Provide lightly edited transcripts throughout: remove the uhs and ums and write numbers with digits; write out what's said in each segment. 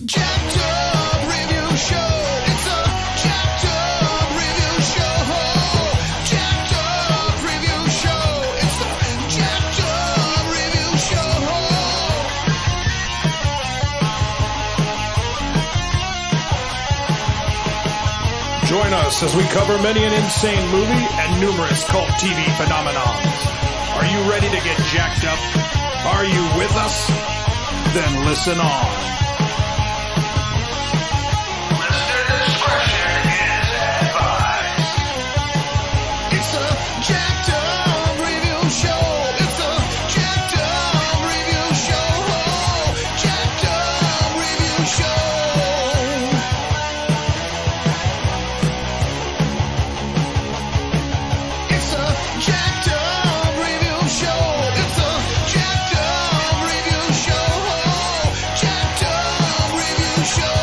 Jacked Up Review Show. It's a Jacked Up Review Show. Jacked Up Review Show. It's the Jacked Up Review Show. Join us as we cover many an insane movie and numerous cult TV phenomenons. Are you ready to get jacked up? Are you with us? Then listen on. Listener discretion is advised. It's a Jacked Up Review Show. It's a Jacked Up Review Show. Jacked Up Review Show. It's a Jacked Up Review Show. It's a Jacked Up Review Show. Jacked Up Review Show.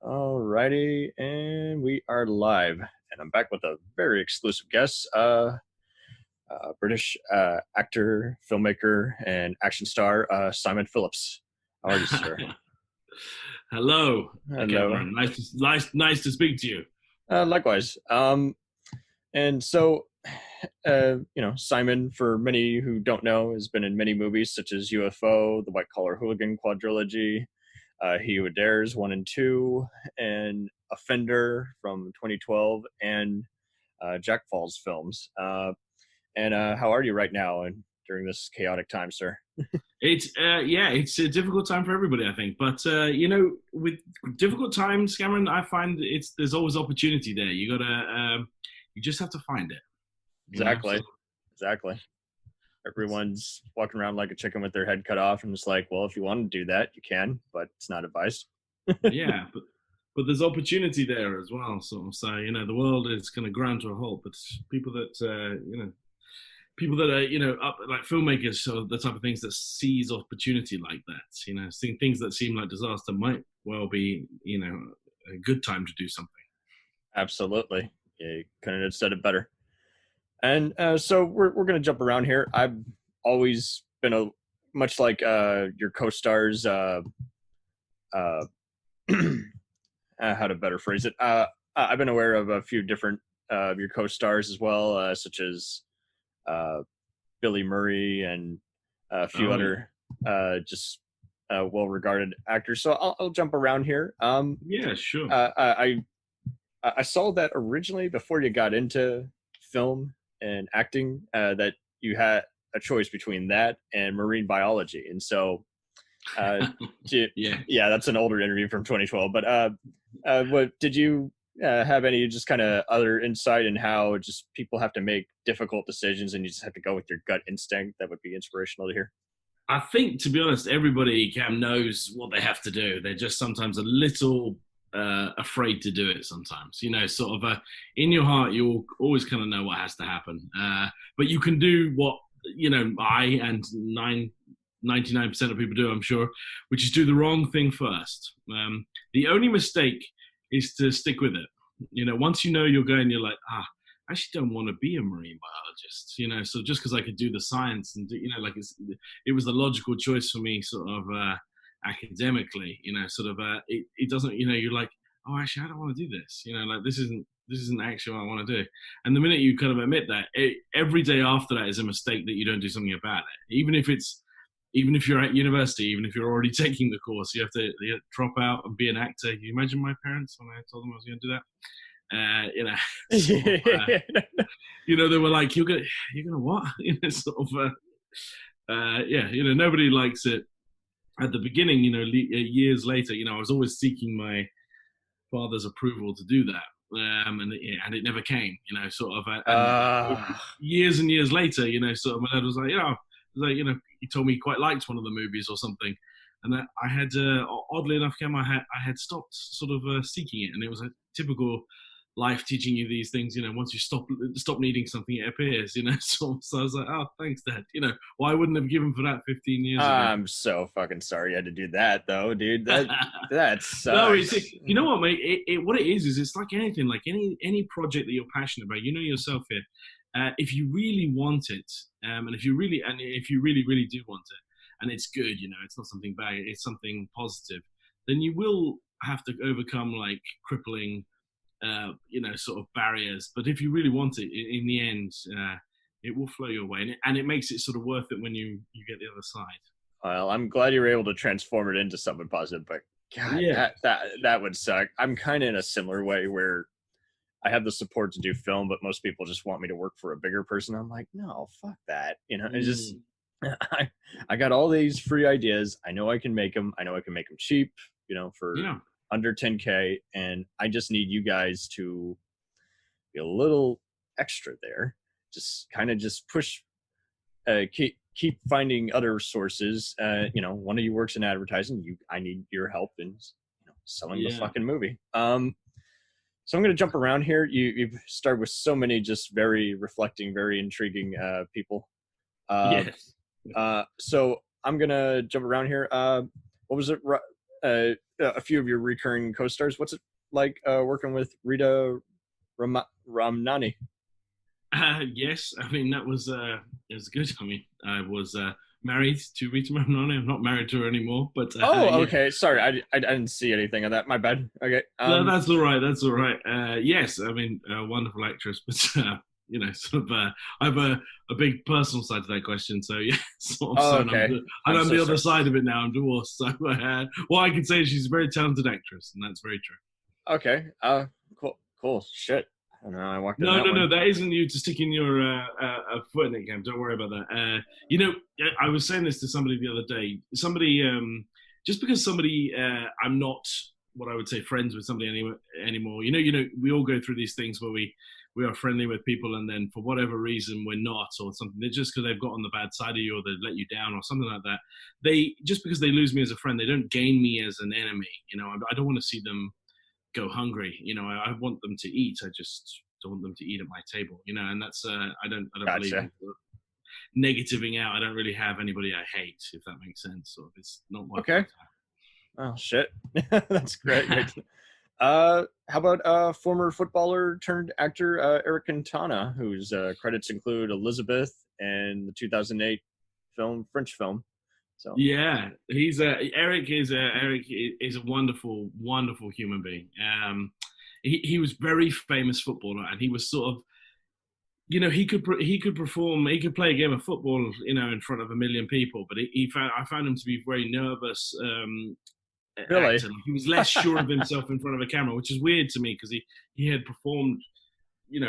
Alrighty, and we are live, and I'm back with a very exclusive guest, British actor, filmmaker, and action star, Simon Phillips. How are you, sir? Hello. Hello. Cameron. Nice to speak to you. Likewise. And so, Simon, for many who don't know, has been in many movies such as UFO, The White Collar Hooligan quadrilogy, He Who Dares 1 and 2, and Offender from 2012, and Jack Falls films. And how are you right now and during this chaotic time, sir? It's a difficult time for everybody, I think. But with difficult times, Cameron, I find there's always opportunity there. You just have to find it. Exactly. Everyone's walking around like a chicken with their head cut off, and it's like, well, if you want to do that, you can, but it's not advised. Yeah, but there's opportunity there as well. So the world is going to grind to a halt. But people that are up, like filmmakers, so the type of things that seize opportunity like that. Seeing things that seem like disaster might well be a good time to do something. Absolutely. Yeah, you couldn't have said it better. And so we're going to jump around here. I've always been much like your co-stars. How to better phrase it? I've been aware of a few different of your co-stars as well, such as Billy Murray and a few other well-regarded actors. So I'll jump around here. Yeah, sure. I saw that originally before you got into film and acting, that you had a choice between that and marine biology. And so, yeah, that's an older interview from 2012. But what did you have any just kind of other insight in how just people have to make difficult decisions and you just have to go with your gut instinct? That would be inspirational to hear. I think, to be honest, everybody knows what they have to do. They're just sometimes a little afraid to do it sometimes, in your heart you'll always kind of know what has to happen, but you can do what I and 99% of people do, I'm sure, which is do the wrong thing first. The only mistake is to stick with it. Once you're going, you're like, I actually don't want to be a marine biologist, so just because I could do the science and it was the logical choice for me, academically, it doesn't, you're like, oh, actually, I don't want to do this, this isn't actually what I want to do. And the minute you kind of admit that, every day after that is a mistake that you don't do something about it. Even if you're at university, even if you're already taking the course, you have to drop out and be an actor. Can you imagine my parents when I told them I was going to do that? They were like, you're gonna what? Nobody likes it. At the beginning, years later, I was always seeking my father's approval to do that, and it never came. Years and years later, my dad was like, he told me he quite liked one of the movies or something, and that I had, oddly enough, I had stopped seeking it, and it was a typical life teaching you these things, once you stop needing something, it appears, so I was like, oh, thanks, Dad. Why wouldn't I have given for that 15 years ago? I'm so fucking sorry you had to do that, though, dude. That sucks. No, you know what, mate? What it is it's like anything, like any project that you're passionate about. You know yourself here. If you really want it, and if you really really do want it, and it's good, it's not something bad, it's something positive, then you will have to overcome like crippling, sort of barriers. But if you really want it, in the end, it will flow your way, and it makes it sort of worth it when you get the other side. Well, I'm glad you were able to transform it into something positive, but God, Yeah. that would suck. I'm kind of in a similar way where I have the support to do film, but most people just want me to work for a bigger person. I'm like, no, fuck that. It's just, I got all these free ideas. I know I can make them. I know I can make them cheap, for under 10K. And I just need you guys to be a little extra there. Just kind of just push, keep finding other sources. One of you works in advertising. I need your help in selling the fucking movie. So I'm going to jump around here. You've started with so many just very reflecting, very intriguing people. Yes. So I'm going to jump around here. What was it? A few of your recurring co-stars. What's it like working with Rita Ramnani? Yes, I mean that was it was good. I mean, I was married to Rita Ramnani. I'm not married to her anymore, but okay. Sorry, I didn't see anything of that. My bad. Okay. No, that's all right. That's all right. Yes, I mean, a wonderful actress, but sort of, I have a big personal side to that question. So yeah, okay. I'm the other side of it now. I'm divorced. So what I can say is she's a very talented actress, and that's very true. Okay. Cool. Shit. I don't know. I walked in No. That isn't you to stick in your foot in it, Cam. Don't worry about that. I was saying this to somebody the other day. Somebody, just because somebody, I'm not what I would say friends with somebody anymore. We all go through these things where we are friendly with people, and then for whatever reason we're not, or something. They're just because they've got on the bad side of you, or they let you down, or something like that. Just because they lose me as a friend, they don't gain me as an enemy. I don't want to see them go hungry. I want them to eat. I just don't want them to eat at my table. And that's I don't Gotcha. believe in negativing out. I don't really have anybody I hate, if that makes sense. Or if it's not my okay. Oh shit, that's great. How about former footballer turned actor Eric Quintana, whose credits include Elizabeth and the 2008 French film. So yeah, Eric is a wonderful, wonderful human being. He was very famous footballer, and he was sort of, he could perform, he could play a game of football, in front of a million people, but I found him to be very nervous. Really? Actor. He was less sure of himself in front of a camera, which is weird to me because he had performed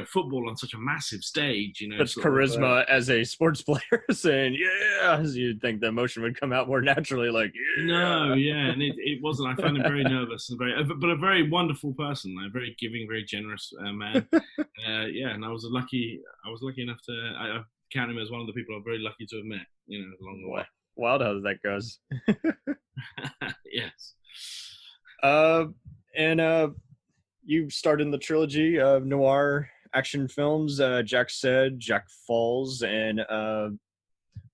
football on such a massive stage, That's charisma as a sports player saying, yeah, you'd think the emotion would come out more naturally, like, yeah. No, yeah, and it wasn't. I found him very nervous and but a very wonderful person, a very giving, very generous man. And I was lucky enough to, I count him as one of the people I'm very lucky to have met, along the way. Wild how that goes. Yes. And you starred in the trilogy of noir action films, Jack Said, Jack Falls, and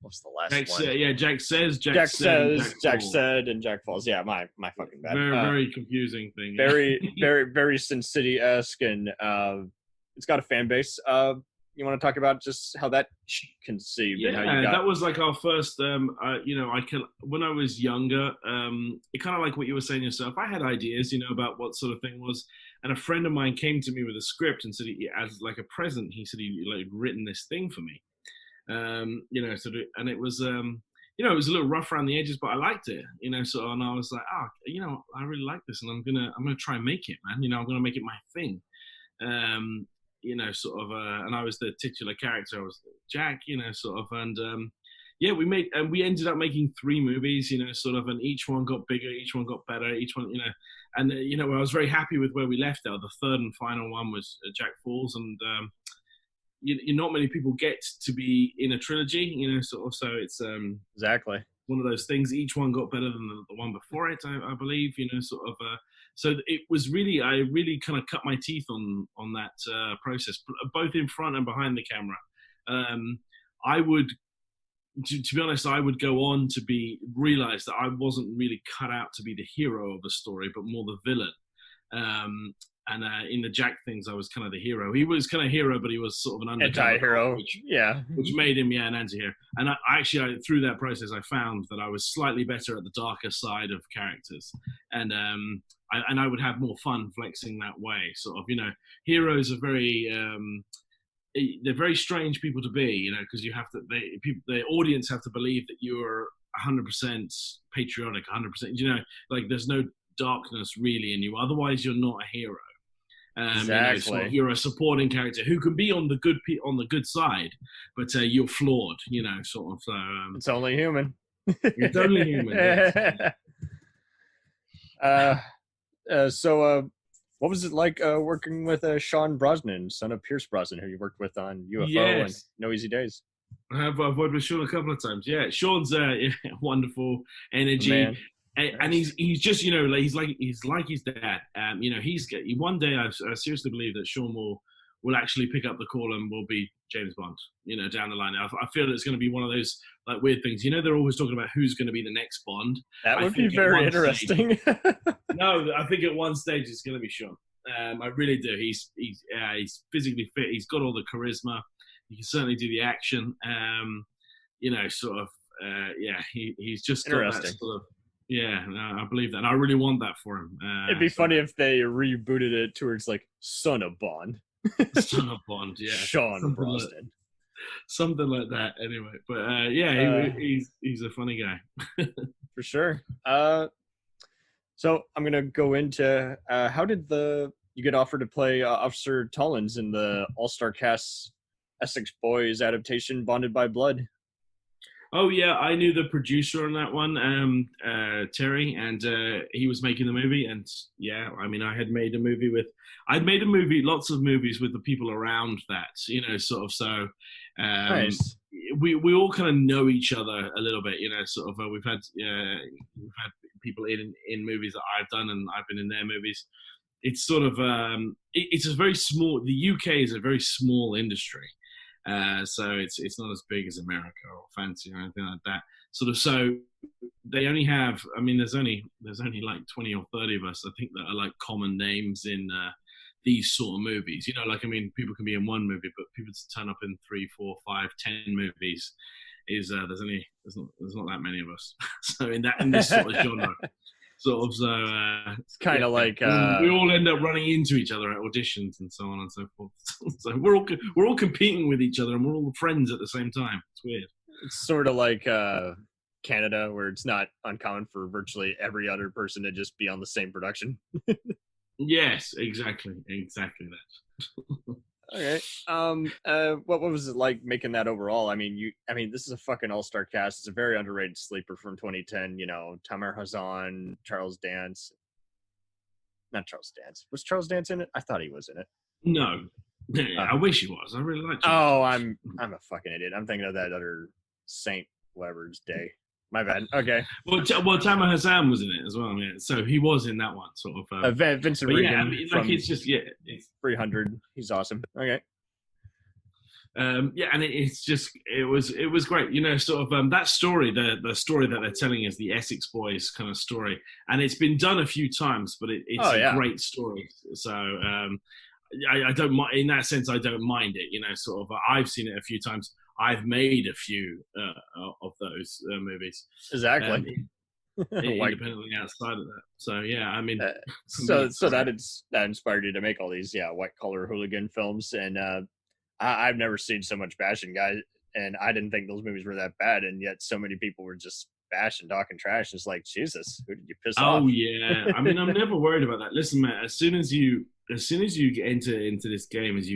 what's the last one? Jack Says, Jack Said, and Jack Falls. Yeah, my fucking bad. Very confusing thing. Very, very Sin City-esque, and it's got a fan base. You want to talk about just how that conceived and how you got... that was like our first, when I was younger, it kind of like what you were saying yourself, I had ideas, about what sort of thing was, and a friend of mine came to me with a script and said, as like a present, he said he'd like written this thing for me, and it was, it was a little rough around the edges, but I liked it, and I was like, I really like this, and I'm gonna try and make it, man, I'm gonna make it my thing. And I was the titular character. I was Jack, and we ended up making 3 movies, and each one got bigger, each one got better, each one, and I was very happy with where we left out. The third and final one was Jack Falls, and not many people get to be in a trilogy, so it's exactly one of those things. Each one got better than the one before it, I believe, So it was really, I really kind of cut my teeth on that process, both in front and behind the camera. I would, to be honest, I would go on to realize that I wasn't really cut out to be the hero of the story, but more the villain. And in the Jack things, I was kind of the hero. He was kind of hero, but he was sort of an undercover anti-hero, which made him an anti-hero. And through that process, I found that I was slightly better at the darker side of characters, and I would have more fun flexing that way. Sort of, heroes are they're very strange people to be, because you have to. The audience have to believe that you're 100% patriotic, 100%. Like there's no darkness really in you. Otherwise, you're not a hero. Exactly. You're a supporting character who can be on the good side, but you're flawed. Sort of. So it's only human. It's only human. Yes. So, what was it like working with Sean Brosnan, son of Pierce Brosnan, who you worked with on UFO and No Easy Days? I've worked with Sean a couple of times. Yeah, Sean's wonderful energy. Man. And he's just he's like his dad. One day I seriously believe that Sean will actually pick up the call and will be James Bond. Down the line. I feel it's going to be one of those like weird things. They're always talking about who's going to be the next Bond. That would be very interesting. No, I think at one stage it's going to be Sean. I really do. He's physically fit. He's got all the charisma. He can certainly do the action. He's just got that sort of. Yeah, no, I believe that. And I really want that for him. It'd be funny if they rebooted it towards like Son of Bond. Son of Bond, yeah. Sean Brosnan. Something like that, anyway. But he's a funny guy. For sure. So I'm going to go into how did you get offered to play Officer Tollins in the all-star cast Essex Boys adaptation Bonded by Blood? Oh yeah, I knew the producer on that one, Terry, and he was making the movie. And yeah, I mean, I'd made lots of movies with the people around that, sort of. So Nice. We all kind of know each other a little bit, sort of. We've had people in movies that I've done, and I've been in their movies. It's sort of it's a very small. The UK is a very small industry. So it's not as big as America or fancy or anything like that. Sort of. So they only have. I mean, there's only like 20 or 30 of us, I think, that are like common names in these sort of movies. People can be in one movie, but people to turn up in 3, 4, 5, 10 movies is there's not that many of us. So in this sort of genre. Sort of, so it's kind of like we all end up running into each other at auditions and so on and so forth. So we're all competing with each other and we're all friends at the same time. It's weird. It's sort of like Canada, where it's not uncommon for virtually every other person to just be on the same production. Yes, exactly that. Okay. What was it like making that overall? I mean, this is a fucking all-star cast. It's a very underrated sleeper from 2010. Tamer Hazan, Charles Dance. Not Charles Dance. Was Charles Dance in it? I thought he was in it. No. I wish he was. I really liked him. Oh, I'm a fucking idiot. I'm thinking of that other Saint whatever's day. My bad. Okay. Well, Tamer Hazan was in it as well. Yeah. So he was in that one, sort of. Vincent Regan. Yeah, I mean, like it's just it's 300. He's awesome. Okay. And it was great. Sort of that story, the story that they're telling is the Essex Boys kind of story, and it's been done a few times, but it's a great story. So I don't mind in that sense. I don't mind it. Sort of. I've seen it a few times. I've made a few of those movies. Exactly. Independently outside of that. So yeah, I mean, so that inspired you to make all these white collar hooligan films, and I've never seen so much bashing, guys, and I didn't think those movies were that bad, and yet so many people were just bashing, talking trash. It's like, Jesus, who did you piss off? Oh yeah, I mean, I'm never worried about that. Listen, man, as soon as you enter into this game, as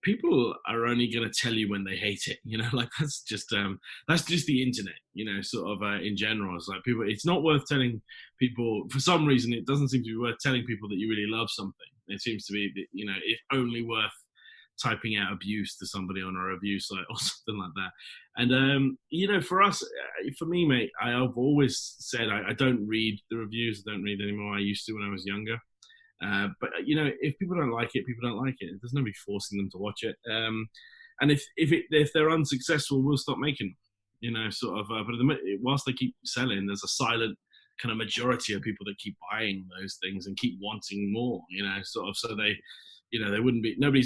people are only going to tell you when they hate it. Like that's just the internet. Sort of in general, it's like people. It's not worth telling people for some reason. It doesn't seem to be worth telling people that you really love something. It seems to be that it's only worth typing out abuse to somebody on a review site or something like that. And for us, for me, mate, I've always said I don't read the reviews. I don't read anymore. I used to when I was younger. But if people don't like it, people don't like it. There's nobody forcing them to watch it. And if they're unsuccessful, we'll stop making them. Sort of. But whilst they keep selling, there's a silent kind of majority of people that keep buying those things and keep wanting more. Sort of. So they wouldn't be nobody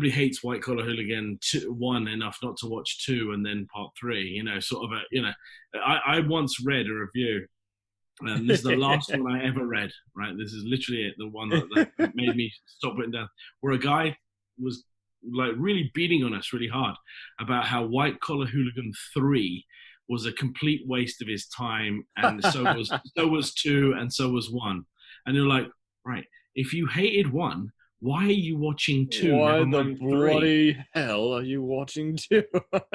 hates White Collar Hooligan 1 enough not to watch 2 and then part 3. I once read a review. This is the last one I ever read. Right, this is literally it. The one that made me stop putting down. Where a guy was like really beating on us really hard about how White Collar Hooligan 3 was a complete waste of his time, and so was 2, and so was 1. And you're like, right, if you hated 1, why are you watching 2? Why the bloody hell are you watching 2?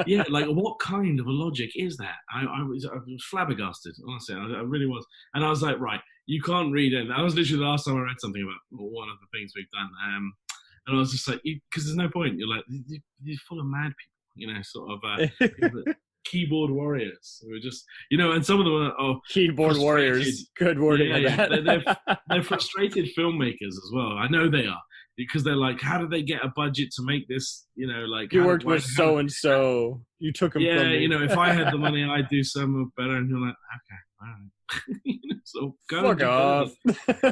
Yeah, like what kind of a logic is that? I was flabbergasted, honestly. I really was. And I was like, right, you can't read it. That was literally the last time I read something about one of the things we've done. And I was just like, because there's no point. You're like, you're full of mad people, sort of keyboard warriors. We were just, and some of them are keyboard warriors. Good wording on that. They're frustrated filmmakers as well. I know they are, because they're like, how did they get a budget to make this? Like you worked with so and so. You took them. Yeah, from me. If I had the money, I'd do some better. And you're like, okay, all right. So go fuck off.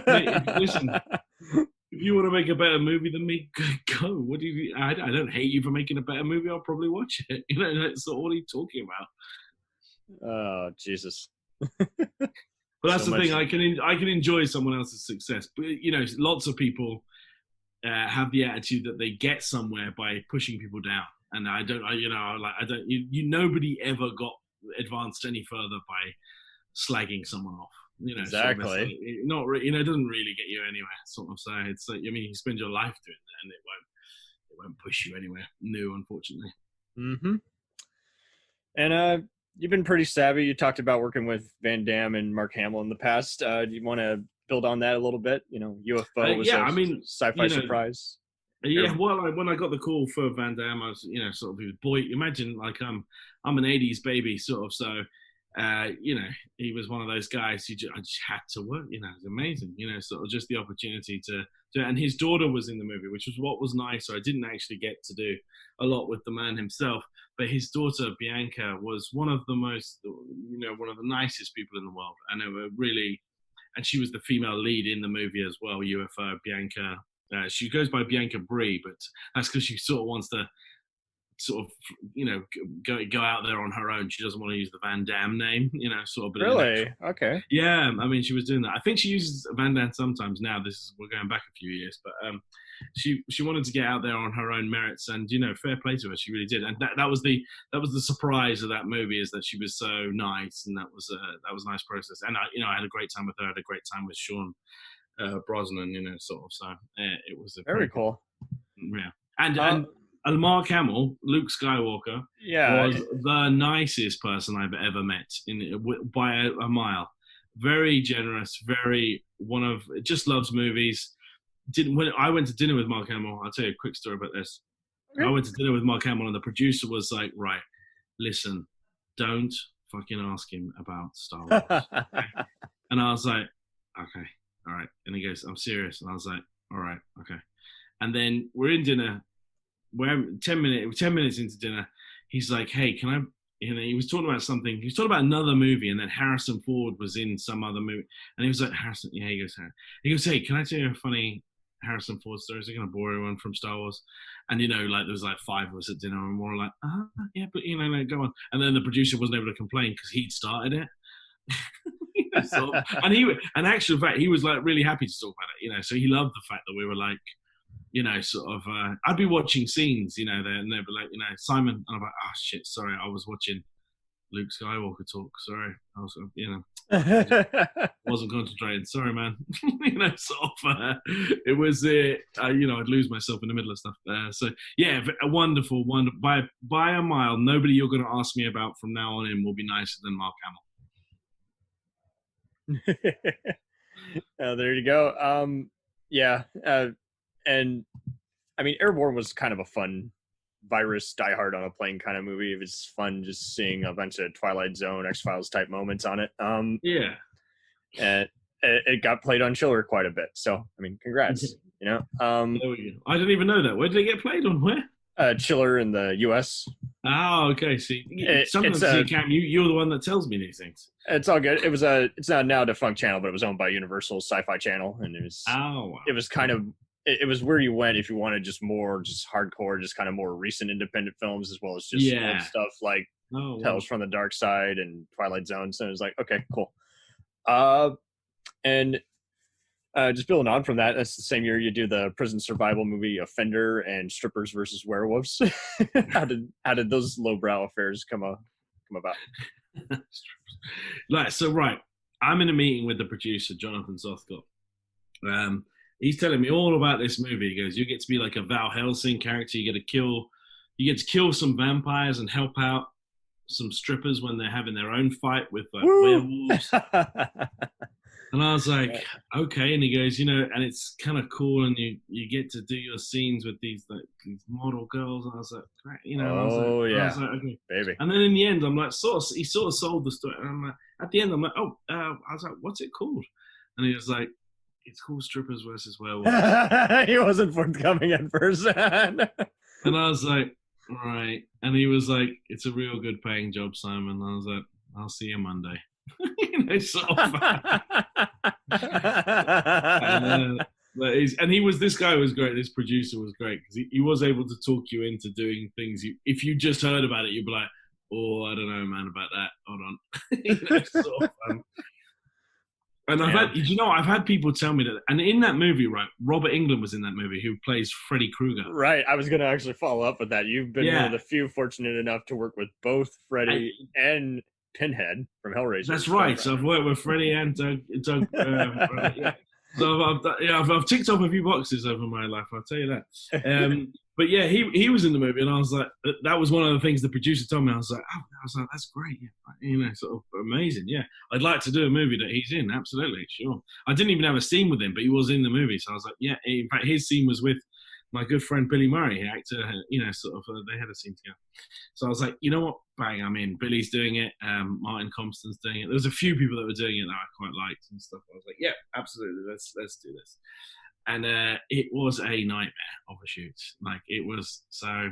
Mate, listen. If you want to make a better movie than me, go. What do you? I don't hate you for making a better movie. I'll probably watch it. So what are you talking about? Oh, Jesus. But that's So the thing. much- I can enjoy someone else's success, but lots of people have the attitude that they get somewhere by pushing people down, and I don't. Nobody ever got advanced any further by slagging someone off. Exactly. Sort of, not really. It doesn't really get you anywhere. Sort of. So it's like, you spend your life doing that, and it won't push you anywhere new, unfortunately. Mm-hmm. And you've been pretty savvy. You talked about working with Van Damme and Mark Hamill in the past. Do you want to build on that a little bit? UFO was sci-fi surprise. Yeah, well, when I got the call for Van Damme, I was, sort of, boy, imagine like I'm an '80s baby, sort of. So, he was one of those guys who I just had to work. It was amazing. Sort of just the opportunity to do it. And his daughter was in the movie, which was what was nice. So I didn't actually get to do a lot with the man himself, but his daughter Bianca was one of the most, one of the nicest people in the world, and it were really. And she was the female lead in the movie as well, UFO, Bianca. She goes by Bianca Bree, but that's because she sort of wants to go out there on her own. She doesn't want to use the Van Damme name, sort of. Really? Okay. Yeah, I mean, she was doing that. I think she uses Van Damme sometimes now. We're going back a few years, but she wanted to get out there on her own merits, and fair play to her. She really did, and that was the surprise of that movie, is that she was so nice, and that was a nice process. And I had a great time with her. I had a great time with Sean Brosnan, sort of. So it was very cool. Yeah, and Mark Hamill, Luke Skywalker, was the nicest person I've ever met by a mile. Very generous, just loves movies. When I went to dinner with Mark Hamill, I'll tell you a quick story about this. Okay. I went to dinner with Mark Hamill, and the producer was like, right, listen, don't fucking ask him about Star Wars. Okay? And I was like, okay, all right. And he goes, I'm serious. And I was like, all right, okay. And then we're in dinner. We're 10 minutes into dinner. He's like, hey, can I, he was talking about something. He was talking about another movie, and then Harrison Ford was in some other movie. And he was like, Harrison, yeah, he goes, hey, can I tell you a funny Harrison Ford story? Is it going to bore everyone from Star Wars? And, there was like 5 of us at dinner, and we're like, yeah, but, go on. And then the producer wasn't able to complain because he'd started it. And actually, in fact, he was like really happy to talk about it, so he loved the fact that we were like, I'd be watching scenes, there, and they'd be like, Simon, and I'm like, oh shit, sorry, I was watching Luke Skywalker talk. Sorry, I was, wasn't concentrating. Sorry, man. It was, I'd lose myself in the middle of stuff. So yeah, a wonderful, by a mile. Nobody you're going to ask me about from now on in will be nicer than Mark Hamill. There you go. Yeah. And I mean, Airborne was kind of a fun virus Die Hard on a plane kind of movie. It was fun just seeing a bunch of Twilight Zone, X-Files type moments on it. Yeah. And it got played on Chiller quite a bit. So, I mean, congrats, you know. There we go. I didn't even know that. Where did it get played on? Where? Chiller in the U.S. Oh, okay. See, sometimes Cam, you're the one that tells me these things. It's all good. It's not now a defunct channel, but it was owned by Universal's Sci-Fi Channel, and it was. Oh, wow. It was kind of. It was where you went if you wanted just hardcore, just kind of more recent independent films, as well as just old stuff like Tales from the Dark Side and Twilight Zone. So it was like, okay, cool. And just building on from that, that's the same year you do the prison survival movie Offender and Strippers versus Werewolves. How did those lowbrow affairs come about? Right, I'm in a meeting with the producer Jonathan Southcott. He's telling me all about this movie. He goes, "You get to be like a Val Helsing character. You get to kill some vampires and help out some strippers when they're having their own fight with werewolves." And I was like, okay. And he goes, and it's kind of cool, and you get to do your scenes with these model girls. And I was like, great, I was like, okay, baby. And then in the end, I'm like, he sort of sold the story. And I'm like, at the end, I'm like, I was like, what's it called? And he was like, it's called Strippers versus Werewolves. He wasn't forthcoming at first. And I was like, right. And he was like, it's a real good paying job, Simon. And I was like, I'll see you Monday. Sort of. This guy was great. This producer was great because he was able to talk you into doing things. If you just heard about it, you'd be like, oh, I don't know, man, about that. Hold on. And I've had people tell me that, and in that movie, right, Robert Englund was in that movie, who plays Freddy Krueger. Right, I was going to actually follow up with that. You've been one of the few fortunate enough to work with both Freddy and Pinhead from Hellraiser. That's right. So I've worked with Freddy and Doug. So I've ticked off a few boxes over my life. I'll tell you that. But yeah, he was in the movie, and I was like, that was one of the things the producer told me. I was like, that's great. Yeah. Sort of amazing. Yeah, I'd like to do a movie that he's in. Absolutely, sure. I didn't even have a scene with him, but he was in the movie. So I was like, yeah. In fact, his scene was with my good friend Billy Murray, actor. They had a scene together. So I was like, you know what, bang, I'm in. Billy's doing it. Martin Compston's doing it. There was a few people that were doing it that I quite liked and stuff. I was like, yeah, absolutely, let's do this. And it was a nightmare of a shoot. Like, it was so.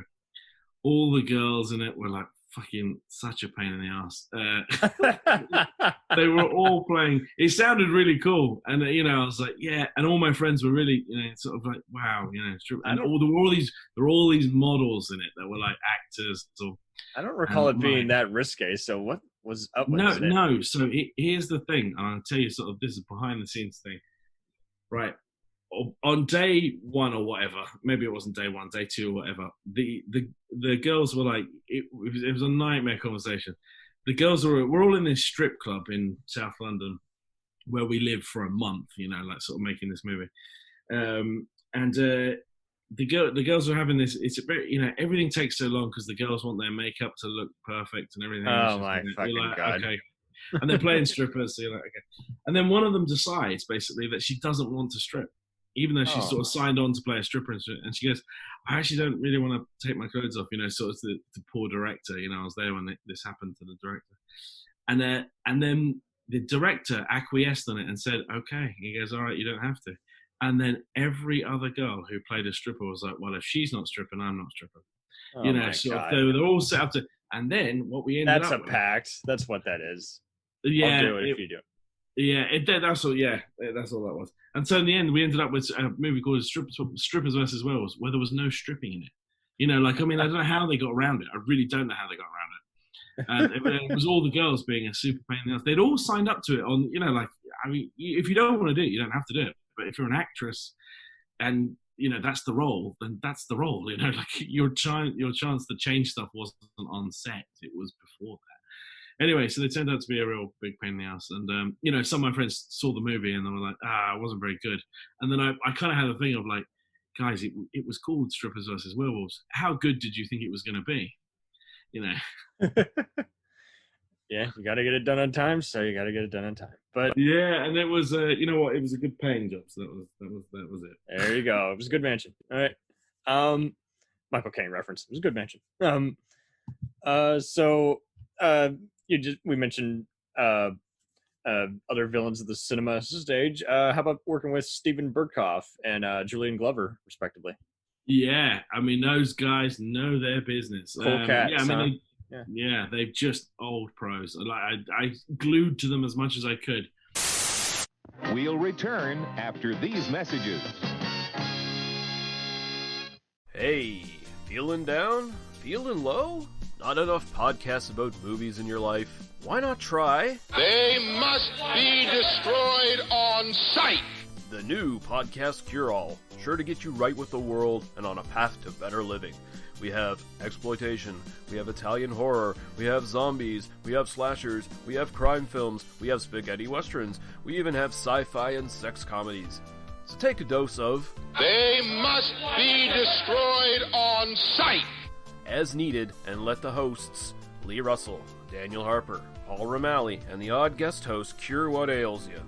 All the girls in it were like fucking such a pain in the ass. They were all playing. It sounded really cool, and I was like, yeah. And all my friends were really, sort of like, wow, and there were all these models in it that were like actors. I don't recall it being that risque. So what was up with it? No. So here's the thing, and I'll tell you sort of this is behind the scenes thing, right? On day one or whatever, maybe it wasn't day one, day two or whatever, the girls were like, it was a nightmare conversation. The girls we're all in this strip club in South London where we lived for a month, like sort of making this movie. And the girls were having this, it's a bit, everything takes so long because the girls want their makeup to look perfect and everything. Oh my fucking God. Okay. And they're playing strippers, so you're like, okay. And then one of them decides basically that she doesn't want to strip, even though she's sort of signed on to play a stripper, and she goes, I actually don't really want to take my clothes off, sort of the poor director, I was there when this happened to the director. And then the director acquiesced on it and said, okay. He goes, all right, you don't have to. And then every other girl who played a stripper was like, well, if she's not stripping, I'm not stripping. They're all set up to, and then what we ended up with. That's a pact. That's what that is. Yeah. I'll do it if you do. Yeah, that's all. Yeah, that's all that was. And so in the end, we ended up with a movie called Strippers versus Werewolves, where there was no stripping in it. I don't know how they got around it. I really don't know how they got around it. And it was all the girls being a super pain in the ass. They'd all signed up to it on, if you don't want to do it, you don't have to do it. But if you're an actress, and that's the role, then that's the role. Your chance to change stuff wasn't on set; it was before that. Anyway, so they turned out to be a real big pain in the ass. And, some of my friends saw the movie and they were like, it wasn't very good. And then I kind of had a thing of like, guys, it was called Strippers versus Werewolves. How good did you think it was going to be? Yeah, you got to get it done on time, so you got to get it done on time. But yeah, and it was, it was a good paying job. So that was it. There you go. It was a good mansion. All right. Michael Caine reference. It was a good mention. We mentioned other villains of the cinema stage. How about working with Steven Berkoff and Julian Glover, respectively? Yeah, I mean, those guys know their business. Cool cats, yeah, I mean, huh? they're just old pros. I glued to them as much as I could. We'll return after these messages. Hey, feeling down? Feeling low? Not enough podcasts about movies in your life? Why not try They must be destroyed on sight. the new Podcast Cure-All? Sure to get you right with the world and on a path to better living. We have exploitation, we have Italian horror, we have zombies, we have slashers, we have crime films, we have spaghetti westerns, we even have sci-fi and sex comedies. So take a dose of They must be destroyed on sight. as needed, and let the hosts, Lee Russell, Daniel Harper, Paul Ramali, and the odd guest host cure what ails you.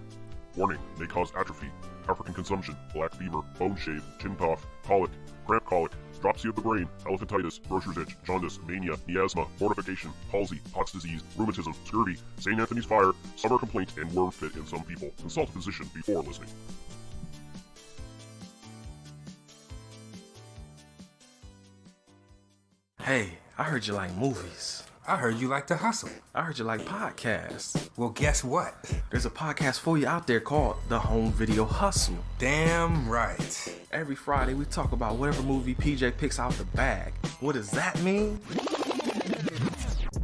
Warning, may cause atrophy, African consumption, black fever, bone shave, chin cough, colic, cramp colic, dropsy of the brain, elephantitis, grocer's itch, jaundice, mania, miasma, mortification, palsy, Pott's disease, rheumatism, scurvy, St. Anthony's fire, summer complaint, and worm fit in some people. Consult a physician before listening. Hey, I heard you like movies. I heard you like to hustle. I heard you like podcasts. Well, guess what? There's a podcast for you out there called The Home Video Hustle. Damn right. Every Friday, we talk about whatever movie PJ picks out the bag. What does that mean?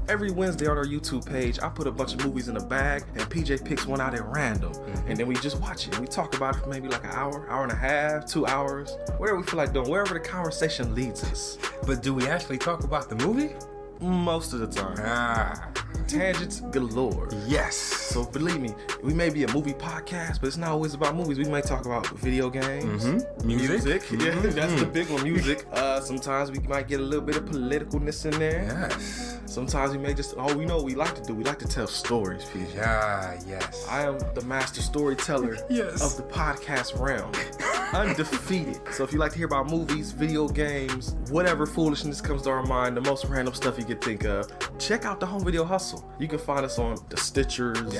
Every Wednesday on our YouTube page, I put a bunch of movies in a bag, and PJ picks one out at random. And then we just watch it. We talk about it for maybe like an hour, hour and a half, 2 hours, whatever we feel like doing, wherever the conversation leads us. But do we actually talk about the movie? Most of the time. Tangents galore. Yes. So believe me, we may be a movie podcast, but it's not always about movies. We may talk about video games, Music. Yeah, that's the big one, music. Sometimes we might get a little bit of politicalness in there. Yes. Sometimes we may just, we know what we like to do. We like to tell stories, PJ. Yes. I am the master storyteller of the podcast realm. Undefeated. So if you like to hear about movies, video games, whatever foolishness comes to our mind, the most random stuff you could think of, check out the Home Video Hustle. You can find us on the Stitchers,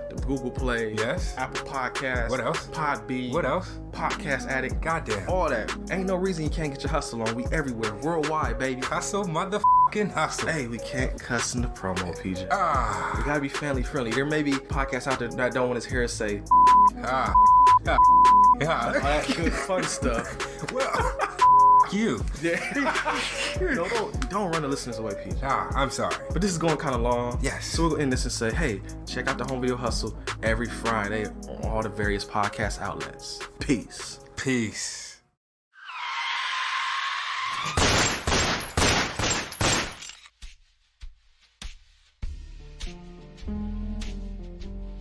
the Google Play, Apple Podcasts, What else? Podbean, What else? Podcast Addict, Goddamn. all that. Ain't no reason you can't get your hustle on. We everywhere, worldwide, baby. Hustle, motherfucking hustle. Hey, we can't cuss in the promo, PJ. We gotta be family friendly. There may be podcasts out there that don't want his hair say all that good fun stuff. Well, you. Don't run the listeners away, PJ. I'm sorry. But this is going kind of long. Yes. So we'll end this and say, hey, check out the Home Video Hustle every Friday on all the various podcast outlets. Peace. Peace.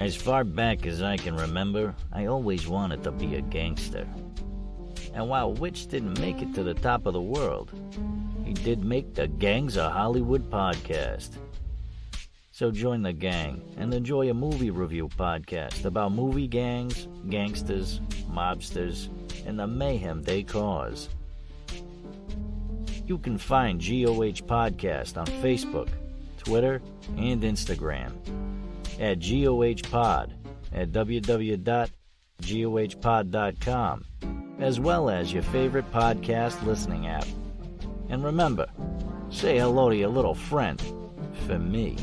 As far back as I can remember, I always wanted to be a gangster. And while Witch didn't make it to the top of the world, he did make the Gangs of Hollywood podcast. So join the gang and enjoy a movie review podcast about movie gangs, gangsters, mobsters, and the mayhem they cause. You can find GOH Podcast on Facebook, Twitter, and Instagram at GOH Pod at www.gohpod.com, as well as your favorite podcast listening app. And remember, say hello to your little friend for me.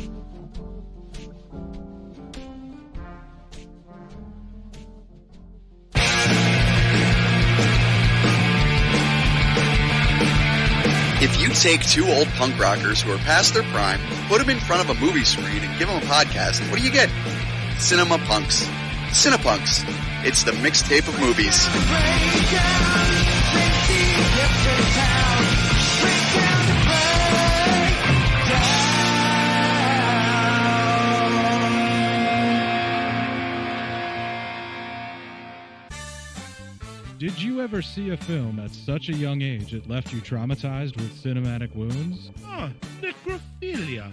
If you take two old punk rockers who are past their prime, put them in front of a movie screen and give them a podcast, what do you get? Cinema Punks. Cinepunks. It's the mixtape of movies. Did you ever see a film at such a young age it left you traumatized with cinematic wounds? Necrophilia.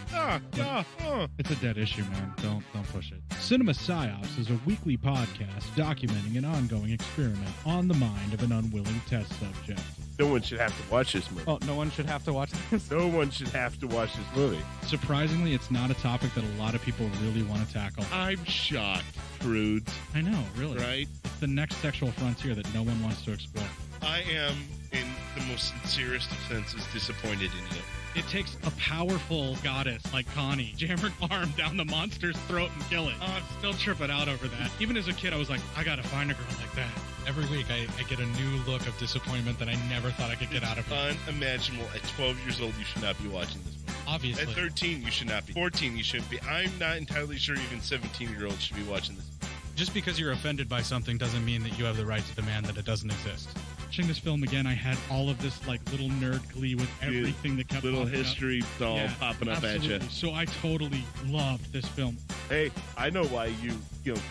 It's a dead issue, man. Don't push it. Cinema Psyops is a weekly podcast documenting an ongoing experiment on the mind of an unwilling test subject. No one should have to watch this movie. Oh, no one should have to watch this? No one should have to watch this movie. Surprisingly, it's not a topic that a lot of people really want to tackle. I'm shocked, prudes. I know, really. Right? It's the next sexual frontier that no one wants to explore. I am, in the most sincerest of senses, disappointed in you. It takes a powerful goddess like Connie, jam her arm down the monster's throat and kill it. Oh, I'm still tripping out over that. Even as a kid, I was like, I gotta find a girl like that. Every week, I get a new look of disappointment that I never thought I could get out of it. Unimaginable. At 12 years old, you should not be watching this movie. Obviously. At 13, you should not be. 14, you shouldn't be. I'm not entirely sure even 17-year-olds should be watching this. Just because you're offended by something doesn't mean that you have the right to demand that it doesn't exist. Watching this film again, I had all of this like little nerd glee with everything that kept little popping history up. doll popping up absolutely. at you. So I totally loved this film. Hey, I know why you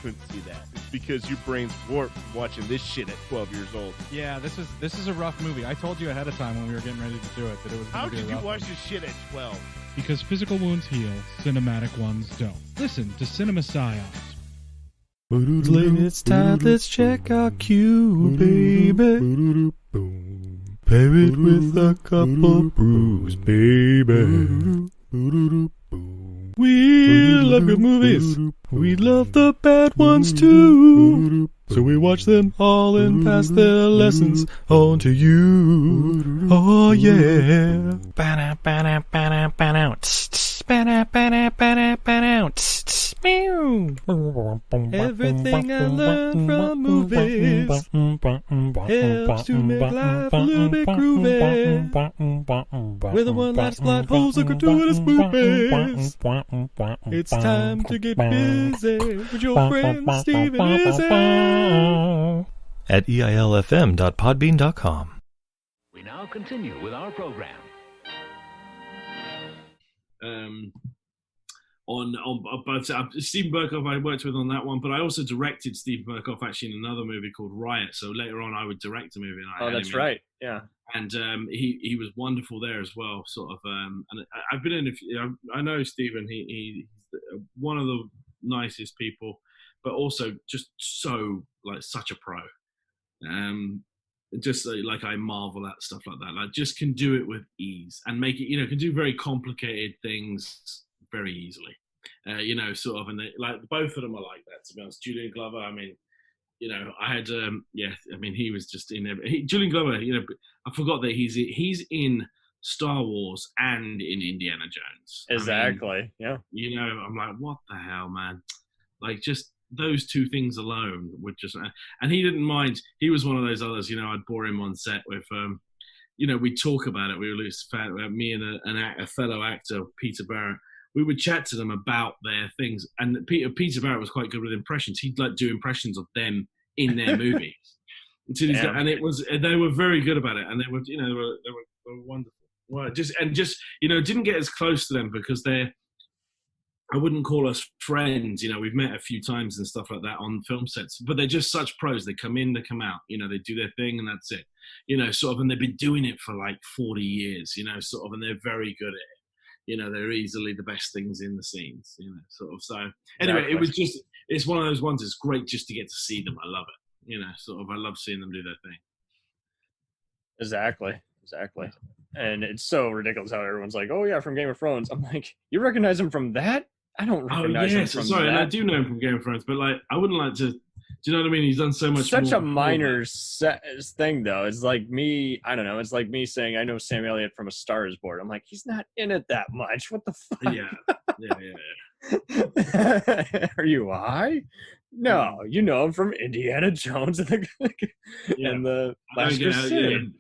couldn't see that. It's because your brain's warped from watching this shit at 12 years old. Yeah, this is a rough movie. I told you ahead of time when we were getting ready to do it that it was How going to be could a you rough watch one. this shit at 12? Because physical wounds heal, cinematic ones don't. Listen to Cinema Psyops. It's time, let's check our cue, baby. Pair it with a couple brews, baby. We love good movies. We love the bad ones too. So we watch them all and pass their lessons on to you. Oh yeah. Everything I learned from movies helps to make life a little bit groovy. With a one-last plot holes of gratuitous movies. It's time to get busy with your friend Steve and Izzy at eilfm.podbean.com. We now continue with our program. But Stephen Burkoff I worked with on that one, but I also directed Steve Burkoff actually in another movie called Riot. So later on, I would direct a movie. And I had that's him in. right. Yeah. And he was wonderful there as well. Sort of, and I've been in. I know Stephen. He's one of the nicest people, but also just so like such a pro. Just like I marvel at stuff like that. Like just can do it with ease and make it. Can do very complicated things very easily, sort of, and like both of them are like that. To be honest, Julian Glover. I mean, I had, he was just in there. Julian Glover. I forgot that he's in Star Wars and in Indiana Jones. Exactly. Yeah. I'm like, what the hell, man? Like, just those two things alone would just. And he didn't mind. He was one of those others. I'd bore him on set with. We'd talk about it. We were me and a fellow actor, Peter Barrett. We would chat to them about their things, and Peter Barrett was quite good with impressions. He'd like do impressions of them in their movies, and they were very good about it, and they were wonderful. Well, didn't get as close to them because I wouldn't call us friends. We've met a few times and stuff like that on film sets, but they're just such pros. They come in, they come out. They do their thing, and that's it. Sort of, and they've been doing it for like 40 years. Sort of, and they're very good at it. They're easily the best things in the scenes, sort of. So anyway, it's one of those ones. It's great just to get to see them. I love it. Sort of, I love seeing them do their thing. Exactly. And it's so ridiculous how everyone's like, oh yeah, from Game of Thrones. I'm like, you recognize him from that? I don't recognize him from that. And I do know him from Game of Thrones, but like, I wouldn't like to. Do you know what I mean? He's done so much. Such more a minor thing, though. It's like me. I don't know. It's like me saying I know Sam Elliott from A Star Is Born. I'm like, he's not in it that much. What the fuck? Yeah. Are you high? No, you know him from Indiana Jones and the Last Crusade.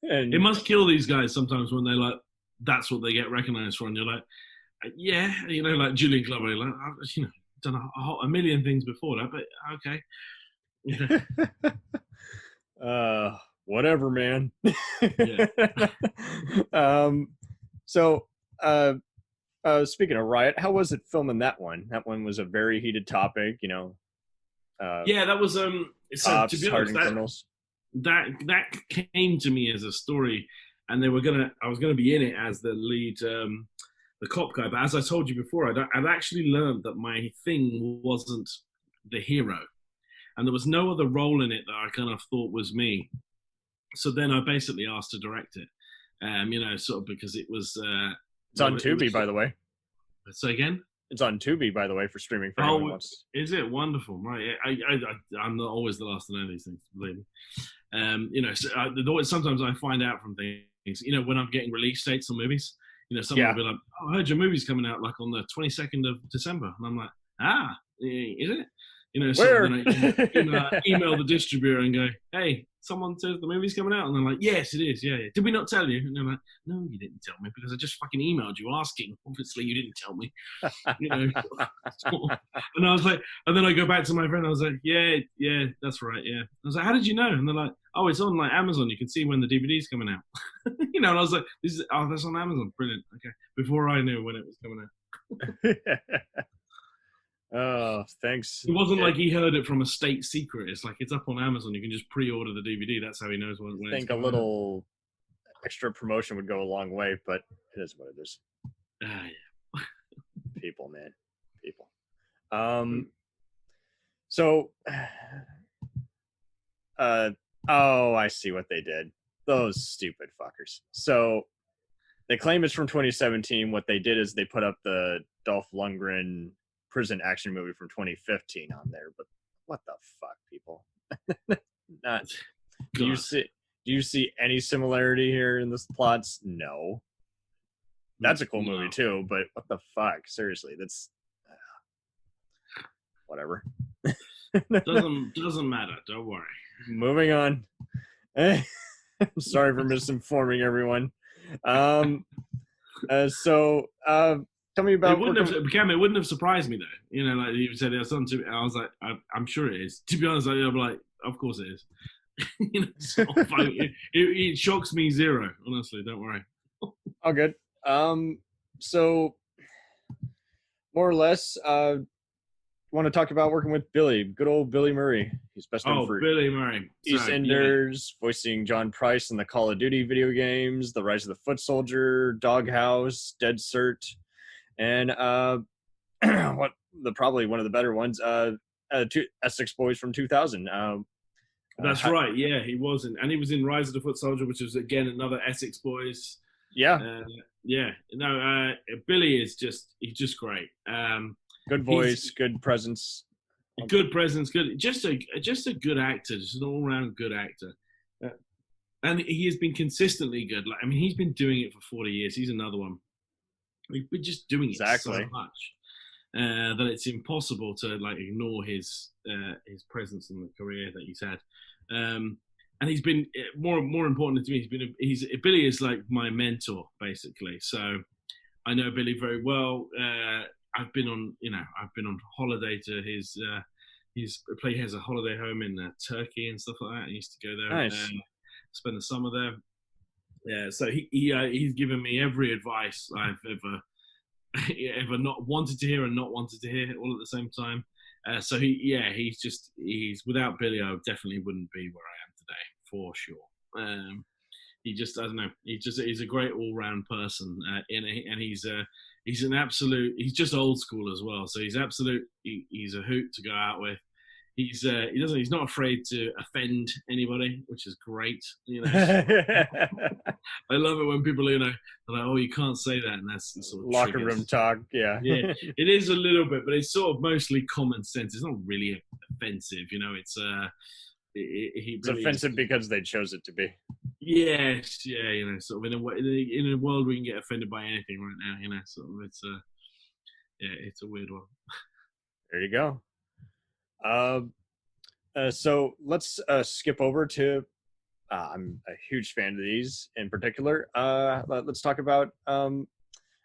And it must kill these guys sometimes when they like. That's what they get recognized for, and you're like, yeah, like Julian Glover, like done a million things before that, but okay. Whatever, man. So speaking of Riot, how was it filming that one? That one was a very heated topic, that was cops, to be hardened honest, criminals. that came to me as a story, and I was gonna be in it as the lead, the cop guy. But as I told you before, I'd actually learned that my thing wasn't the hero, and there was no other role in it that I kind of thought was me. So then I basically asked to direct it, sort of because it was. It's on Tubi, by the way. Say again. It's on Tubi, by the way, for streaming. For anyone who wants. Is it wonderful? Right. I'm not always the last to know these things, believe me. Sometimes I find out from things, when I'm getting release dates on movies, someone will be like, oh, I heard your movie's coming out like on the 22nd of December. And I'm like, is it? Where? Then I email the distributor and go, hey, someone says the movie's coming out. And they're like, yes, it is. Yeah. Did we not tell you? And they're like, no, you didn't tell me because I just fucking emailed you asking. Obviously, you didn't tell me. And I was like, and then I go back to my friend. I was like, yeah, that's right. Yeah. I was like, how did you know? And they're like, oh, it's on like Amazon. You can see when the DVD's coming out. And I was like, that's on Amazon. Brilliant. Okay. Before I knew when it was coming out. Oh, thanks. It wasn't like he heard it from a state secret. It's like it's up on Amazon. You can just pre-order the DVD. That's how he knows when I think a little extra promotion would go a long way, but it is what it is. Yeah. People, man. People. So, I see what they did. Those stupid fuckers. So, they claim it's from 2017. What they did is they put up the Dolph Lundgren prison action movie from 2015 on there, but what the fuck, people? Do you see any similarity here in the plots? No. That's a cool movie too, but what the fuck? Seriously, that's whatever. doesn't matter. Don't worry. Moving on. I'm sorry for misinforming everyone. Tell me about. It wouldn't have surprised me though. Like you said, it's on Tubi. I was like, I'm sure it is. To be honest, I'm like, of course it is. It shocks me zero. Honestly, don't worry. All good. So more or less, want to talk about working with Billy, good old Billy Murray. He's best known for Billy Murray, EastEnders, voicing John Price in the Call of Duty video games, The Rise of the Foot Soldier, Doghouse, Dead Cert. And probably one of the better ones, Essex Boys from 2000. That's right. Yeah, he was and he was in Rise of the Foot Soldier, which was again another Essex Boys. Yeah. Billy is he's just great. Good voice, good presence. Good presence, just a good actor, just an all-round good actor. And he has been consistently good. He's been doing it for 40 years. He's another one. We've been just doing it so much that it's impossible to ignore his presence and the career that he's had. And he's been more important to me. Billy is like my mentor basically. So I know Billy very well. I've been on holiday to his. He has a holiday home in Turkey and stuff like that. I used to go there and spend the summer there. Yeah, so he's given me every advice I've ever not wanted to hear and not wanted to hear all at the same time. So he's without Billy, I definitely wouldn't be where I am today for sure. I don't know. He's a great all-round person, and he's just old school as well. So he's a hoot to go out with. He's not afraid to offend anybody, which is great. I love it when people are like, oh, you can't say that, and that's sort of locker room talk. Yeah, it is a little bit, but it's sort of mostly common sense. It's not really offensive, It's it's offensive because they chose it to be. Yes, sort of in a world we can get offended by anything right now. Sort of it's a weird one. There you go. So let's skip over to. I'm a huge fan of these in particular. Let's talk about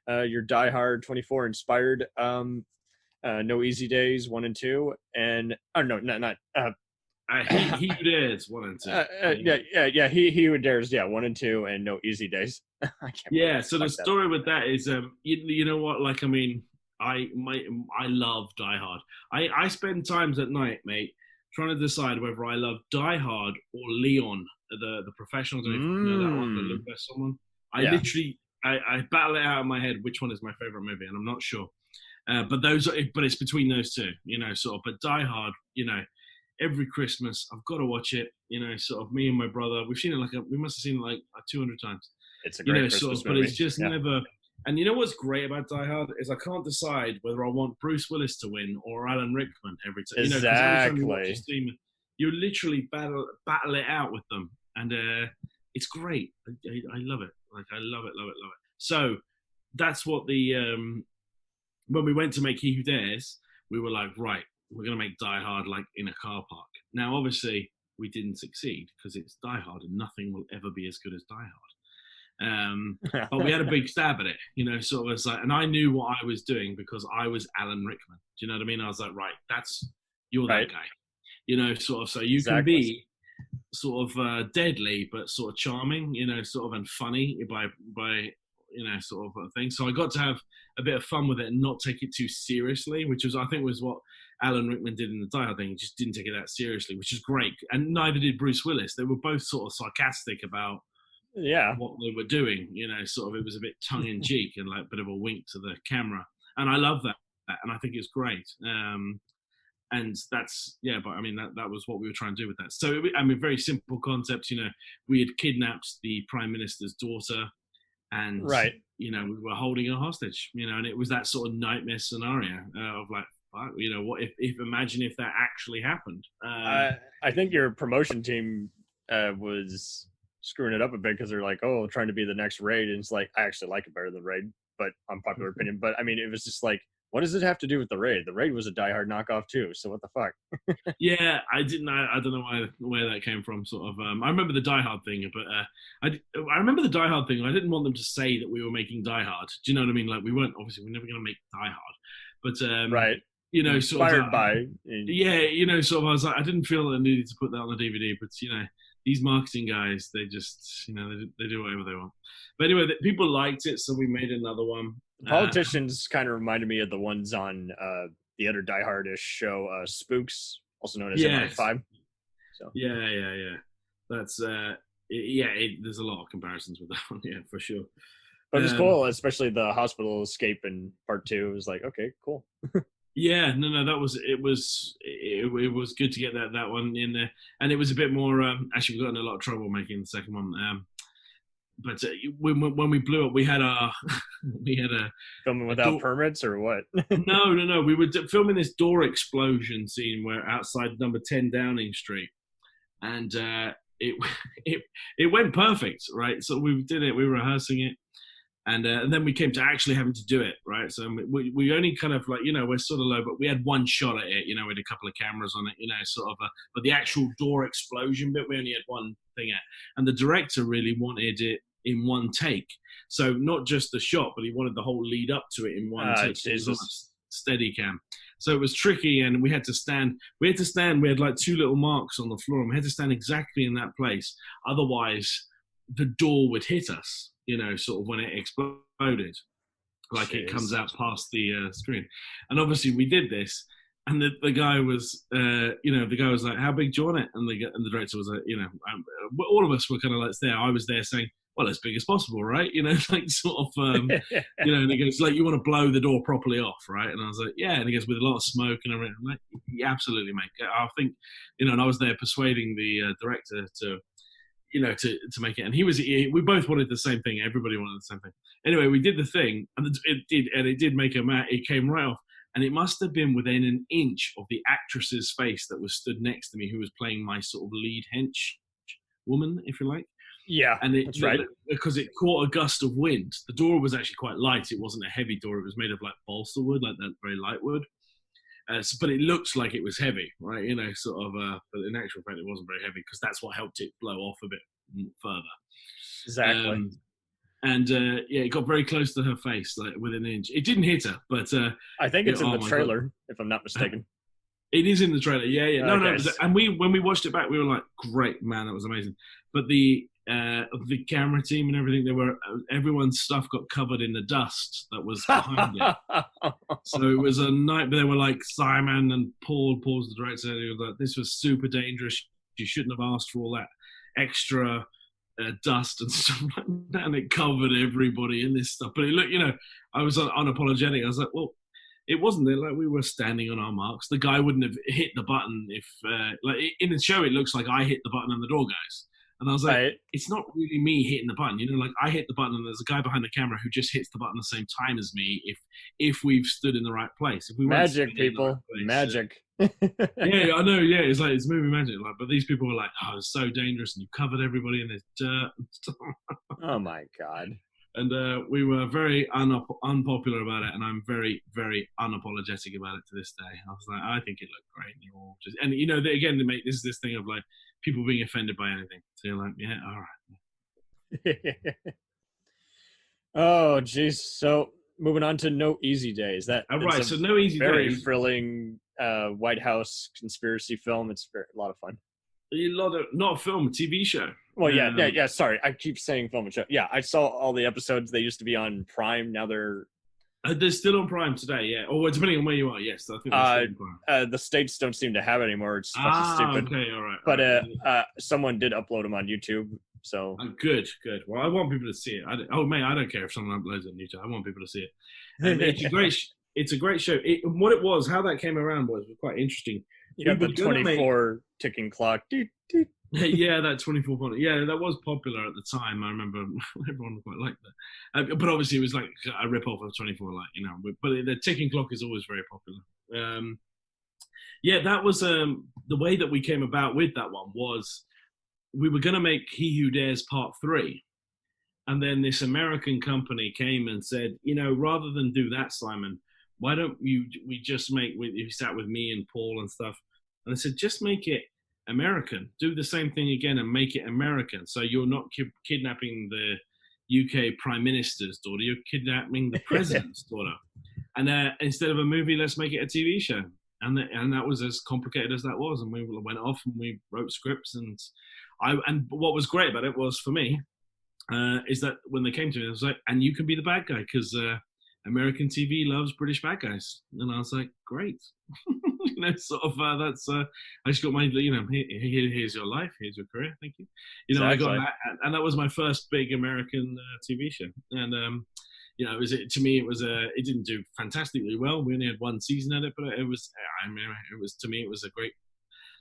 your Die Hard 24 inspired. No Easy Days 1 and 2, and not. He Who Dares 1 and 2. He Who Dares 1 and 2, and No Easy Days. So the story with that is, you know what? I love Die Hard. I spend times at night, mate, trying to decide whether I love Die Hard or Leon, the professional. I don't know if you know that one, the Luke Besson one. I literally I battle it out in my head which one is my favorite movie, and I'm not sure. But it's between those two, sort of. But Die Hard, every Christmas I've got to watch it. Sort of me and my brother, we've seen it we must have seen it like 200 times. It's a great Christmas movie. But it's just never. And you know what's great about Die Hard is I can't decide whether I want Bruce Willis to win or Alan Rickman every time. Exactly. Every time you watch this team, you literally battle it out with them, and it's great. I love it. I love it. So that's what when we went to make He Who Dares, we were like, right, we're going to make Die Hard like in a car park. Now, obviously, we didn't succeed because it's Die Hard and nothing will ever be as good as Die Hard. But we had a big stab at it, sort of as like, and I knew what I was doing because I was Alan Rickman. Do you know what I mean? I was like, right, you're that guy, sort of, so you can be sort of deadly, but sort of charming, sort of, and funny by sort of a thing. So I got to have a bit of fun with it and not take it too seriously, which was, I think, was what Alan Rickman did in the Die Hard thing. He just didn't take it that seriously, which is great. And neither did Bruce Willis. They were both sort of sarcastic about what they were doing, sort of. It was a bit tongue-in-cheek and like a bit of a wink to the camera. And I love that. And I think it's great. And that's, but I mean, that was what we were trying to do with that. So, very simple concept, we had kidnapped the Prime Minister's daughter, and, we were holding her hostage, and it was that sort of nightmare scenario of like, what imagine if that actually happened. I think your promotion team was screwing it up a bit because they're like, oh, trying to be the next Raid. And it's like, I actually like it better than Raid, but unpopular opinion. But I mean, it was just like, what does it have to do with the Raid? The Raid was a Die Hard knockoff too. So what the fuck? Yeah, I don't know where that came from. Sort of. I remember the Die Hard thing, but I remember the Die Hard thing. I didn't want them to say that we were making Die Hard. Do you know what I mean? Like, we weren't, obviously we're never going to make Die Hard, but sort inspired of, by. Sort of. I was like, I didn't feel that I needed to put that on the DVD, but these marketing guys, they just, they do whatever they want. But anyway, people liked it, so we made another one. Politicians kind of reminded me of the ones on the other Die Hard-ish show, Spooks, also known as MI5. So. Yeah. That's there's a lot of comparisons with that one, for sure. But it's cool, especially the hospital escape in part 2. It was like, okay, cool. Yeah, no, it was good to get that one in there, and it was a bit more. Actually, we got in a lot of trouble making the second one. But when we blew up, we had a filming without permits or what? No. We were filming this door explosion scene where outside number 10 Downing Street, and it went perfect, right? So we did it. We were rehearsing it. And then we came to actually having to do it, right? So we only kind of like, we're sort of low, but we had one shot at it, we had a couple of cameras on it, sort of. But the actual door explosion bit, we only had one thing at. And the director really wanted it in one take. So not just the shot, but he wanted the whole lead up to it in one take. So it was on a steady cam. So it was tricky, and we had to stand. We had like 2 little marks on the floor, and we had to stand exactly in that place. Otherwise, the door would hit us. Sort of when it exploded, like it comes out past the screen. And obviously we did this, and the guy was, the guy was like, "How big do you want it?" And the director was like, all of us were kind of like there. I was there saying, "Well, as big as possible, right?" Like sort of, and he goes like, "You want to blow the door properly off, right?" And I was like, "Yeah." And he goes, "With a lot of smoke and everything." I'm like, "Yeah, absolutely, mate." I think, and I was there persuading the director to make it, and we both wanted the same thing. Everybody wanted the same thing. Anyway, we did the thing, and it did make it came right off, and it must have been within an inch of the actress's face that was stood next to me, who was playing my sort of lead hench woman, if you like. Yeah, and that's right. Because it caught a gust of wind. The door was actually quite light. It wasn't a heavy door. It was made of like balsa wood, like that very light wood. But it looked like it was heavy, right? Sort of. But in actual fact, it wasn't very heavy because that's what helped it blow off a bit further. Exactly. It got very close to her face, like within an inch. It didn't hit her, but I think it's in the trailer, if I'm not mistaken. It is in the trailer. Yeah. No. And when we watched it back, we were like, "Great, man, that was amazing." But the the camera team and everything. Everyone's stuff got covered in the dust that was behind it. So it was a night. But they were like Simon and Paul's the director. They were like, this was super dangerous. You shouldn't have asked for all that extra dust and stuff like that. And it covered everybody in this stuff. But it looked, I was unapologetic. I was like, well, it wasn't there. Like, we were standing on our marks. The guy wouldn't have hit the button if, in the show, it looks like I hit the button and the door goes. And I was like, It's not really me hitting the button. Like, I hit the button and there's a guy behind the camera who just hits the button the same time as me if we've stood in the right place. If we magic, people. Magic. Yeah, I know. Yeah, it's like, it's movie magic. Like, but these people were like, oh, it's so dangerous, and you covered everybody in this dirt and stuff. Oh my God. And we were very unpopular about it, and I'm very, very unapologetic about it to this day. I was like, I think it looked great. And, you're all just, and again, they make this thing of like people being offended by anything. So you're like, yeah, all right. Oh, geez. So moving on to No Easy Days. Right. So No Easy very Days. Thrilling White House conspiracy film. It's a lot of fun. Not a film, a TV show. Well, yeah. Sorry, I keep saying film and show. Yeah, I saw all the episodes. They used to be on Prime. Now they're still on Prime today. Yeah, or depending on where you are. Yes, I think they're still on Prime. The states don't seem to have it anymore. It's fucking stupid. Okay, all right. But someone did upload them on YouTube. So good. Well, I want people to see it. I don't care if someone uploads it on YouTube. I want people to see it. And it's a great. It's a great show. What it was, how that came around was quite interesting. You got the 24 ticking clock. Yeah, that 24 point. Yeah, that was popular at the time. I remember everyone quite liked that. But obviously, it was like a rip-off of 24, But the ticking clock is always very popular. Yeah, that was the way that we came about with that one was we were going to make He Who Dares Part 3. And then this American company came and said, rather than do that, Simon, why don't we just you sat with me and Paul and stuff. And I said, just make it American. Do the same thing again and make it American. So you're not kidnapping the UK Prime Minister's daughter, you're kidnapping the president's daughter. And instead of a movie, let's make it a TV show. And that was as complicated as that was. And we went off and we wrote scripts. And what was great about it was, for me, is that when they came to me, it was like, and you can be the bad guy because American TV loves British bad guys. And I was like, great. I just got my, here's your life, here's your career, thank you. Exactly. I got that, and that was my first big American TV show. And it didn't do fantastically well. We only had one season at it, but it was to me, it was a great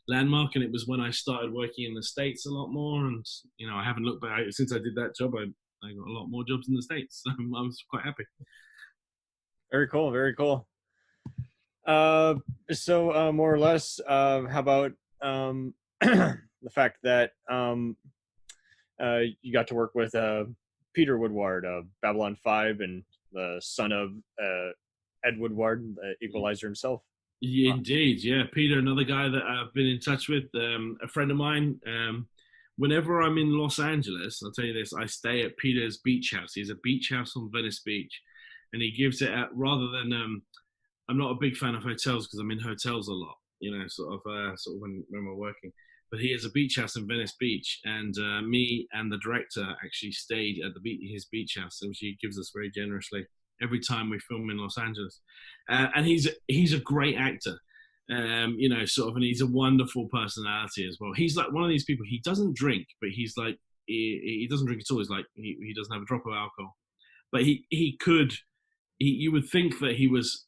landmark. And it was when I started working in the States a lot more. And I haven't looked back since I did that job. I got a lot more jobs in the States. So I was quite happy. Very cool. Very cool. So more or less, how about the fact that you got to work with Peter Woodward of Babylon 5 and the son of Ed Woodward, the Equalizer himself. Yeah, indeed, yeah. Peter, another guy that I've been in touch with, a friend of mine. Whenever I'm in Los Angeles, I'll tell you this, I stay at Peter's beach house. He has a beach house on Venice Beach, and he gives it out rather than... I'm not a big fan of hotels because I'm in hotels a lot, sort of when we're working. But he has a beach house in Venice Beach, and me and the director actually stayed at his beach house, which he gives us very generously every time we film in Los Angeles. And he's a great actor, and he's a wonderful personality as well. He's like one of these people. He doesn't drink, but he's like he doesn't drink at all. He's like he doesn't have a drop of alcohol, but he could. You would think that he was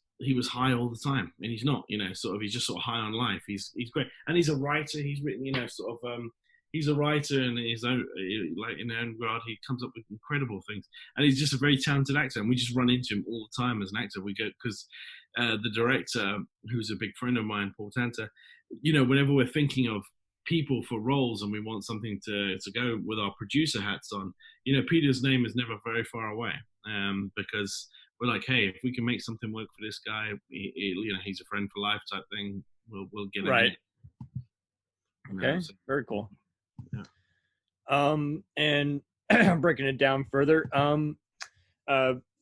high all the time, and he's not. He's just sort of high on life. He's great, and he's a writer. He's written, he's a writer, and his own, like in own regard, he comes up with incredible things, and he's just a very talented actor. And we just run into him all the time as an actor. We go because the director, who's a big friend of mine, Paul Tanta, whenever we're thinking of people for roles and we want something to go with our producer hats on, Peter's name is never very far away, because we're like, hey, if we can make something work for this guy, he's a friend for life type thing. We'll get it. Right. Okay. Very cool. Yeah. And breaking it down further,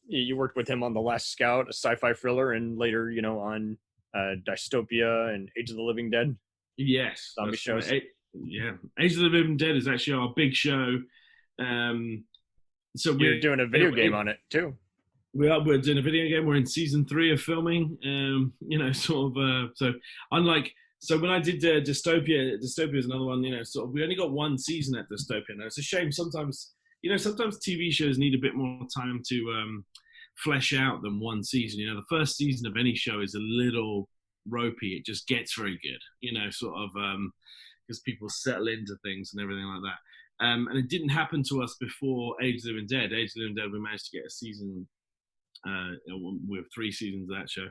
you worked with him on The Last Scout, a sci-fi thriller, and later, on Dystopia and Age of the Living Dead. Yes. Zombie shows. Yeah. Age of the Living Dead is actually our big show. So You're doing a video game on it too. We're doing a video game. We're in season 3 of filming. So unlike when I did Dystopia is another one. We only got one season at Dystopia. Now it's a shame. Sometimes TV shows need a bit more time to flesh out than one season. The first season of any show is a little ropey. It just gets very good. Because people settle into things and everything like that. And it didn't happen to us before Age of the Living Dead. Age of the Living Dead, we managed to get a season. We have 3 seasons of that show,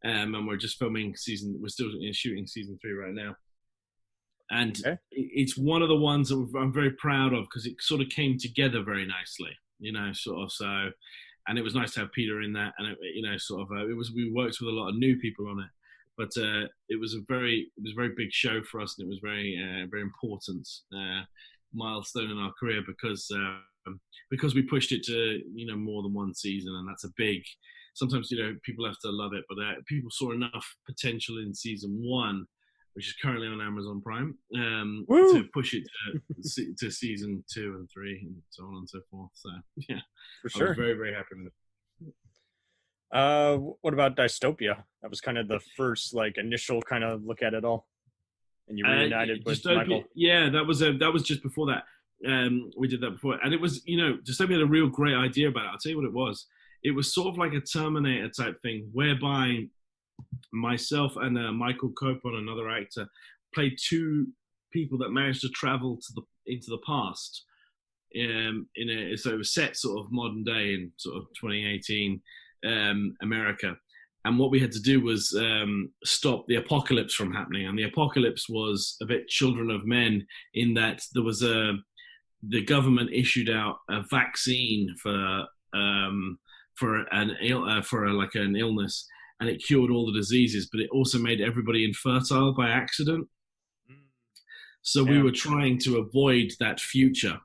and we're just filming we're still shooting season 3 right now. And it's one of the ones that I'm very proud of because it sort of came together very nicely, So, and it was nice to have Peter in that, and we worked with a lot of new people on it, but it was a very big show for us, and it was very important milestone in our career because we pushed it to more than one season, and that's a big. Sometimes people have to love it, but people saw enough potential in season 1, which is currently on Amazon Prime, to push it to season 2 and 3 and so on and so forth. So yeah, for sure. I was very, very happy with it. What about Dystopia? That was kind of the first initial kind of look at it all. And you reunited with Dystopia, Michael. Yeah, that was just before that. We did that before, and it was Dystopia had a real great idea about it. I'll tell you what it was. It was sort of like a Terminator type thing, whereby myself and Michael Copon, another actor, played 2 people that managed to travel into the past. So it was set sort of modern day in sort of 2018 America. And what we had to do was stop the apocalypse from happening. And the apocalypse was a bit Children of Men in that there was the government issued out a vaccine for an illness, and it cured all the diseases, but it also made everybody infertile by accident. So we were trying to avoid that future.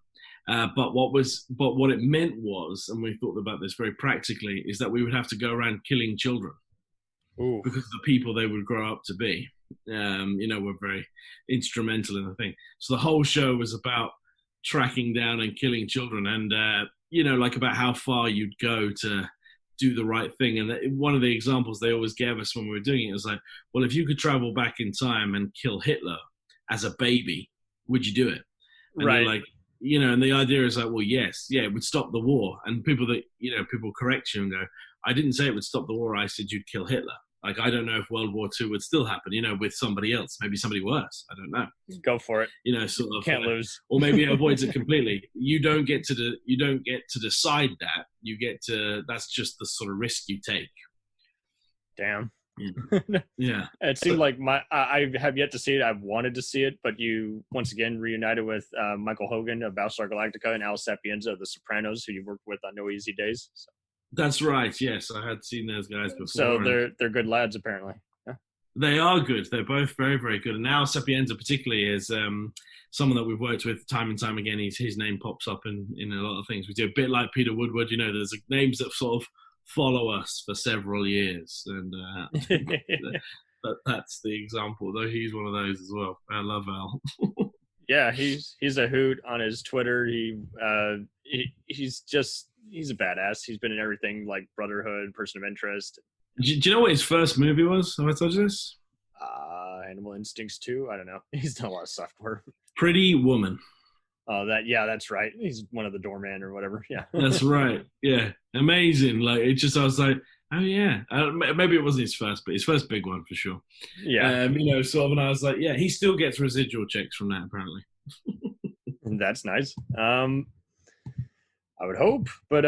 But what it meant was, and we thought about this very practically, is that we would have to go around killing children. Ooh. Because of the people they would grow up to be, were very instrumental in the thing. So the whole show was about tracking down and killing children, and about how far you'd go to do the right thing. And one of the examples they always gave us when we were doing it was like, well, if you could travel back in time and kill Hitler as a baby, would you do it? And right. And the idea is like, well, yes, it would stop the war. And people correct you and go, I didn't say it would stop the war. I said you'd kill Hitler. I don't know if World War II would still happen, with somebody else, maybe somebody worse. I don't know. Go for it. Sort of can't lose. Or maybe it avoids it completely. You don't get to decide that. That's just the sort of risk you take. Damn. Yeah. It seemed like I have yet to see it. I've wanted to see it, but you once again reunited with Michael Hogan of Battlestar Galactica and Al Sapienza of The Sopranos, who you worked with on No Easy Days. So. That's right. Yes, I had seen those guys before. So they're good lads, apparently. Yeah. They are good. They're both very, very good. And Al Sapienza particularly is someone that we've worked with time and time again. His name pops up in a lot of things. We do a bit like Peter Woodward. There's names that sort of follow us for several years, and that's the example. Though he's one of those as well. I love Al. Yeah, he's a hoot on his Twitter. He's a badass. He's been in everything like Brotherhood, Person of Interest. Do you know what his first movie was? Have I told you this? Animal Instincts 2. I don't know. He's done a lot of software. Pretty Woman. Oh, that's right. He's one of the doorman or whatever. Yeah, that's right. Yeah, amazing. I was like, oh yeah. Maybe it wasn't his first, but his first big one for sure. Yeah. And I was like, yeah, he still gets residual checks from that apparently. That's nice. I would hope, but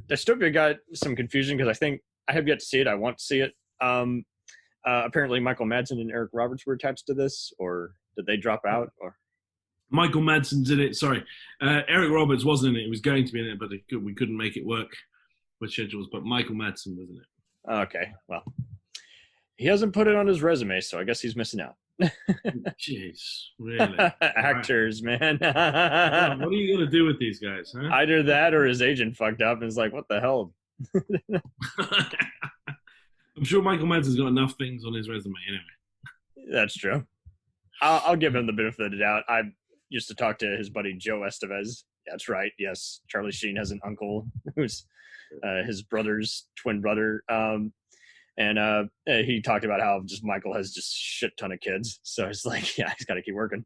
Dystopia got some confusion because I think I have yet to see it. I want to see it. Apparently, Michael Madsen and Eric Roberts were attached to this, or did they drop out? Or Michael Madsen's in it. Sorry, Eric Roberts wasn't in it. He was going to be in it, but we couldn't make it work with schedules. But Michael Madsen was in it. Okay, well, he hasn't put it on his resume, so I guess he's missing out. Jeez, really? Actors, man. What are you gonna do with these guys? Huh? Either that, or his agent fucked up and is like, "What the hell?" I'm sure Michael Madsen's got enough things on his resume anyway. That's true. I'll give him the benefit of the doubt. used to talk to his buddy Joe Estevez. That's right. Yes, Charlie Sheen has an uncle who's his brother's twin brother. And he talked about how just Michael has just shit ton of kids. So it's like, yeah, he's got to keep working.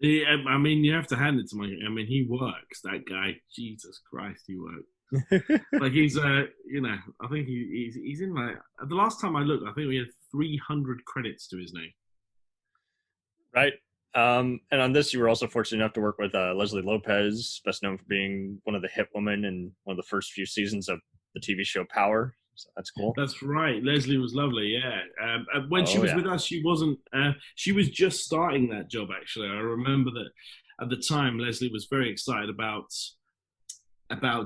Yeah, I mean, you have to hand it to Michael. I mean, he works. That guy, Jesus Christ, he works. Like he's, you know, I think he's in like the last time I looked, I think we had 300 credits to his name. Right. And on this, you were also fortunate enough to work with Leslie Lopez, best known for being one of the hit women in one of the first few seasons of the TV show Power. So that's cool. That's right. Leslie was lovely. Yeah. When she was with us, she wasn't. She was just starting that job. Actually, I remember that at the time, Leslie was very excited about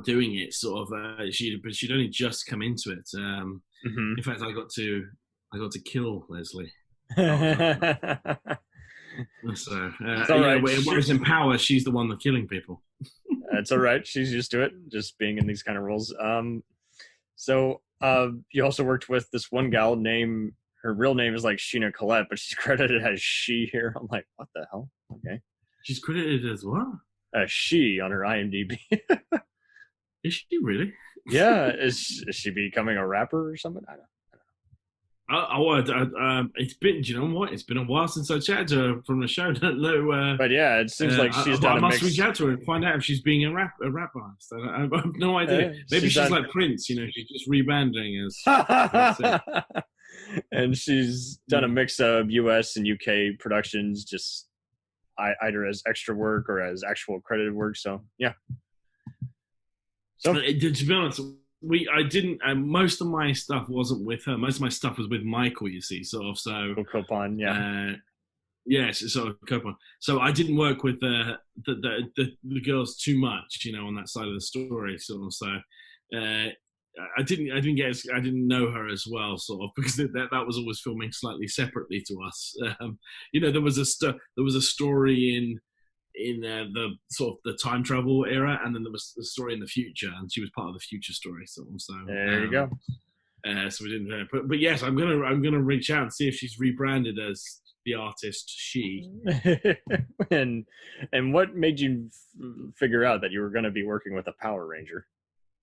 doing it. Sort of. She'd only just come into it. In fact, I got to kill Leslie. So, all right. Whereas in Power, she's the one that's killing people. That's all right. She's used to it, just being in these kind of roles. So you also worked with this one gal named, her real name is like Sheena Collette, but she's credited as she here. I'm like, what the hell? Okay. She's credited as what? She on her IMDb. Is she really? Yeah. Is she becoming a rapper or something? I don't know. It's been. Do you know what? It's been a while since I chatted to her from the show. Don't know. But yeah, it seems like she's done. I must reach out to her and find out if she's being a rap artist. I have no idea. Maybe she's like Prince. You know, she's just rebranding as. And she's done a mix of US and UK productions, just either as extra work or as actual credited work. So yeah. So to be honest. Most of my stuff wasn't with her. Most of my stuff was with Michael, you see, sort of. So Copan, yeah. Yes, sort of Copan. So I didn't work with the girls too much, you know, on that side of the story, sort of. So I didn't know her as well, sort of, because that was always filming slightly separately to us. You know, there was a story in the sort of the time travel era, and then there was the story in the future, and she was part of the future story. So there you go. So we didn't, but yes, I'm gonna reach out and see if she's rebranded as the artist she. and what made you figure out that you were going to be working with a Power Ranger,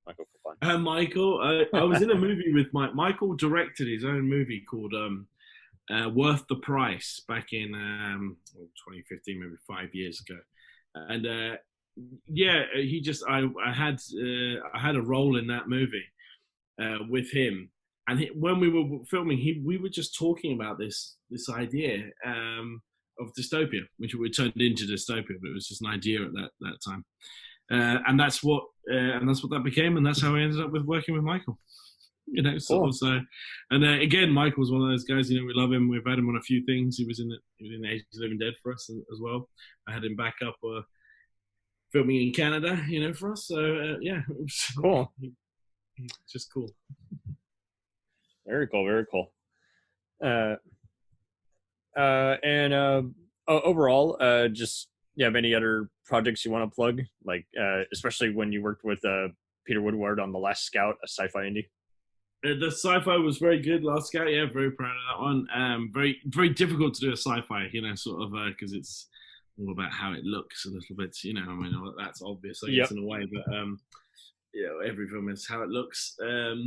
Michael Copan? Michael, I was in a movie with Michael directed his own movie called Worth the Price back in 2015, maybe 5 years ago, and I had a role in that movie with him, and when we were filming, we were just talking about this idea of Dystopia, which we turned into Dystopia, but it was just an idea at that time, and that's what that became, and that's how I ended up with working with Michael. You know, sort of. So, and again, Michael was one of those guys. You know, we love him. We've had him on a few things. He was in Age of the Living Dead for us as well. I had him back up filming in Canada. You know, for us. So yeah, it was cool. Just cool. Very cool. Very cool. Overall, just you have any other projects you want to plug? Like, especially when you worked with Peter Woodward on The Last Scout, a sci-fi indie. The sci-fi was very good. Last Scout, yeah, very proud of that one. Very, very difficult to do a sci-fi, you know, sort of, because it's all about how it looks a little bit, you know. I mean, that's obvious, I guess, in a way, but you know, every film is how it looks.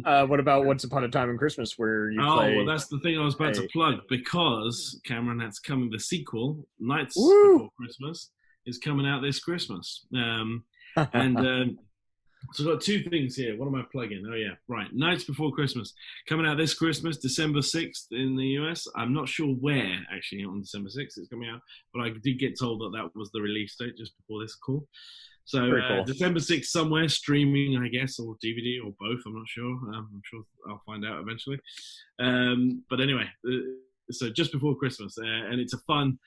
What about Once Upon a Time in Christmas, where you play? Well, that's the thing I was about to plug, because Cameron, that's coming. The sequel, Nights Before Christmas, is coming out this Christmas, and. So I've got two things here. What am I plugging? Oh, yeah. Right. Nights Before Christmas. Coming out this Christmas, December 6th in the US. I'm not sure where, actually, on December 6th it's coming out. But I did get told that was the release date just before this call. So cool. December 6th somewhere, streaming, I guess, or DVD or both. I'm not sure. I'm sure I'll find out eventually. But anyway, so just before Christmas. And it's a fun,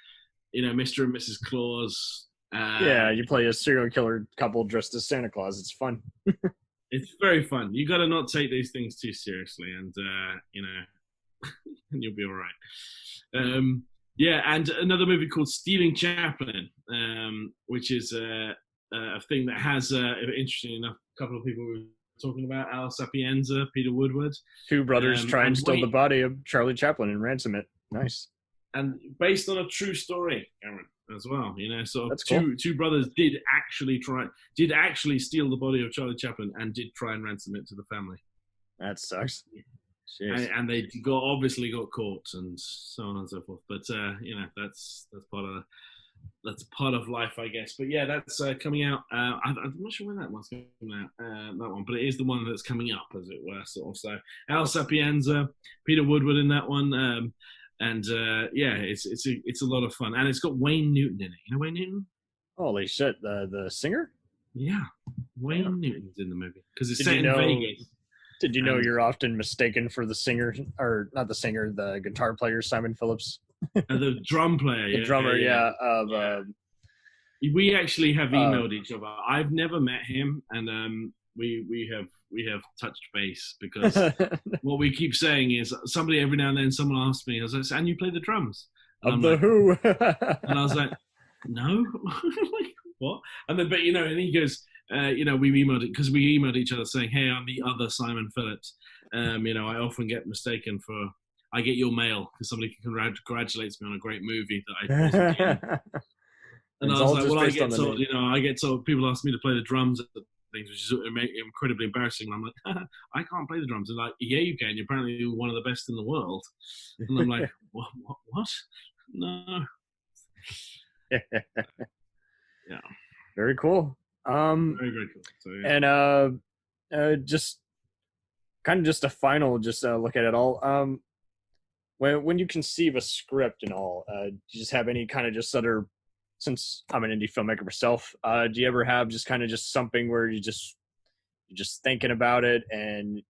you know, Mr. and Mrs. Claus. Yeah, you play a serial killer couple dressed as Santa Claus. It's fun. It's very fun. You got to not take these things too seriously, and you know, and you'll be all right. Yeah, and another movie called Stealing Chaplain, which is a thing that has, interesting enough, a couple of people were talking about Al Sapienza, Peter Woodward. Two brothers try and steal the body of Charlie Chaplin and ransom it. Nice. and based on a true story, Cameron, as well. Sort of That's cool. two brothers did actually steal the body of Charlie Chaplin and did try and ransom it to the family. That sucks. Jeez. And they obviously got caught and so on and so forth. But that's part of life, I guess. But yeah, that's coming out. I'm not sure when that one's coming out. That one, but it is the one that's coming up, as it were. Sort of. So Al Sapienza, Peter Woodward in that one, it's a lot of fun, and it's got Wayne Newton in it. You know Wayne Newton? Holy shit, the singer? Yeah, Wayne Newton's in the movie because it's Did set you know- in Vegas. Did you know you're often mistaken for the singer, or not the singer, the guitar player, Simon Phillips? The drum player, The drummer, of we actually have emailed each other. I've never met him, and we have touched base because what we keep saying is somebody every now and then someone asks me, I was like, "And you play the drums?" And of I'm the like, Who. and I was like, "No." Like, what? And then, and he goes, we've emailed it because we emailed each other saying, "Hey, I'm the other Simon Phillips. I often get mistaken for. I get your mail because somebody congratulates me on a great movie that I wasn't in." And I was like, "Well, I get told people ask me to play the drums at things, which is incredibly embarrassing." And I'm like, "I can't play the drums." And like, "Yeah, you can. You're apparently one of the best in the world." And I'm like, "What? No." Yeah. Very cool. Very, very cool. So, yeah. And just kind of just a final, look at it all. When you conceive a script and all, do you just have any kind of just other, since I'm an indie filmmaker myself, do you ever have just kind of just something where you're just thinking about it, and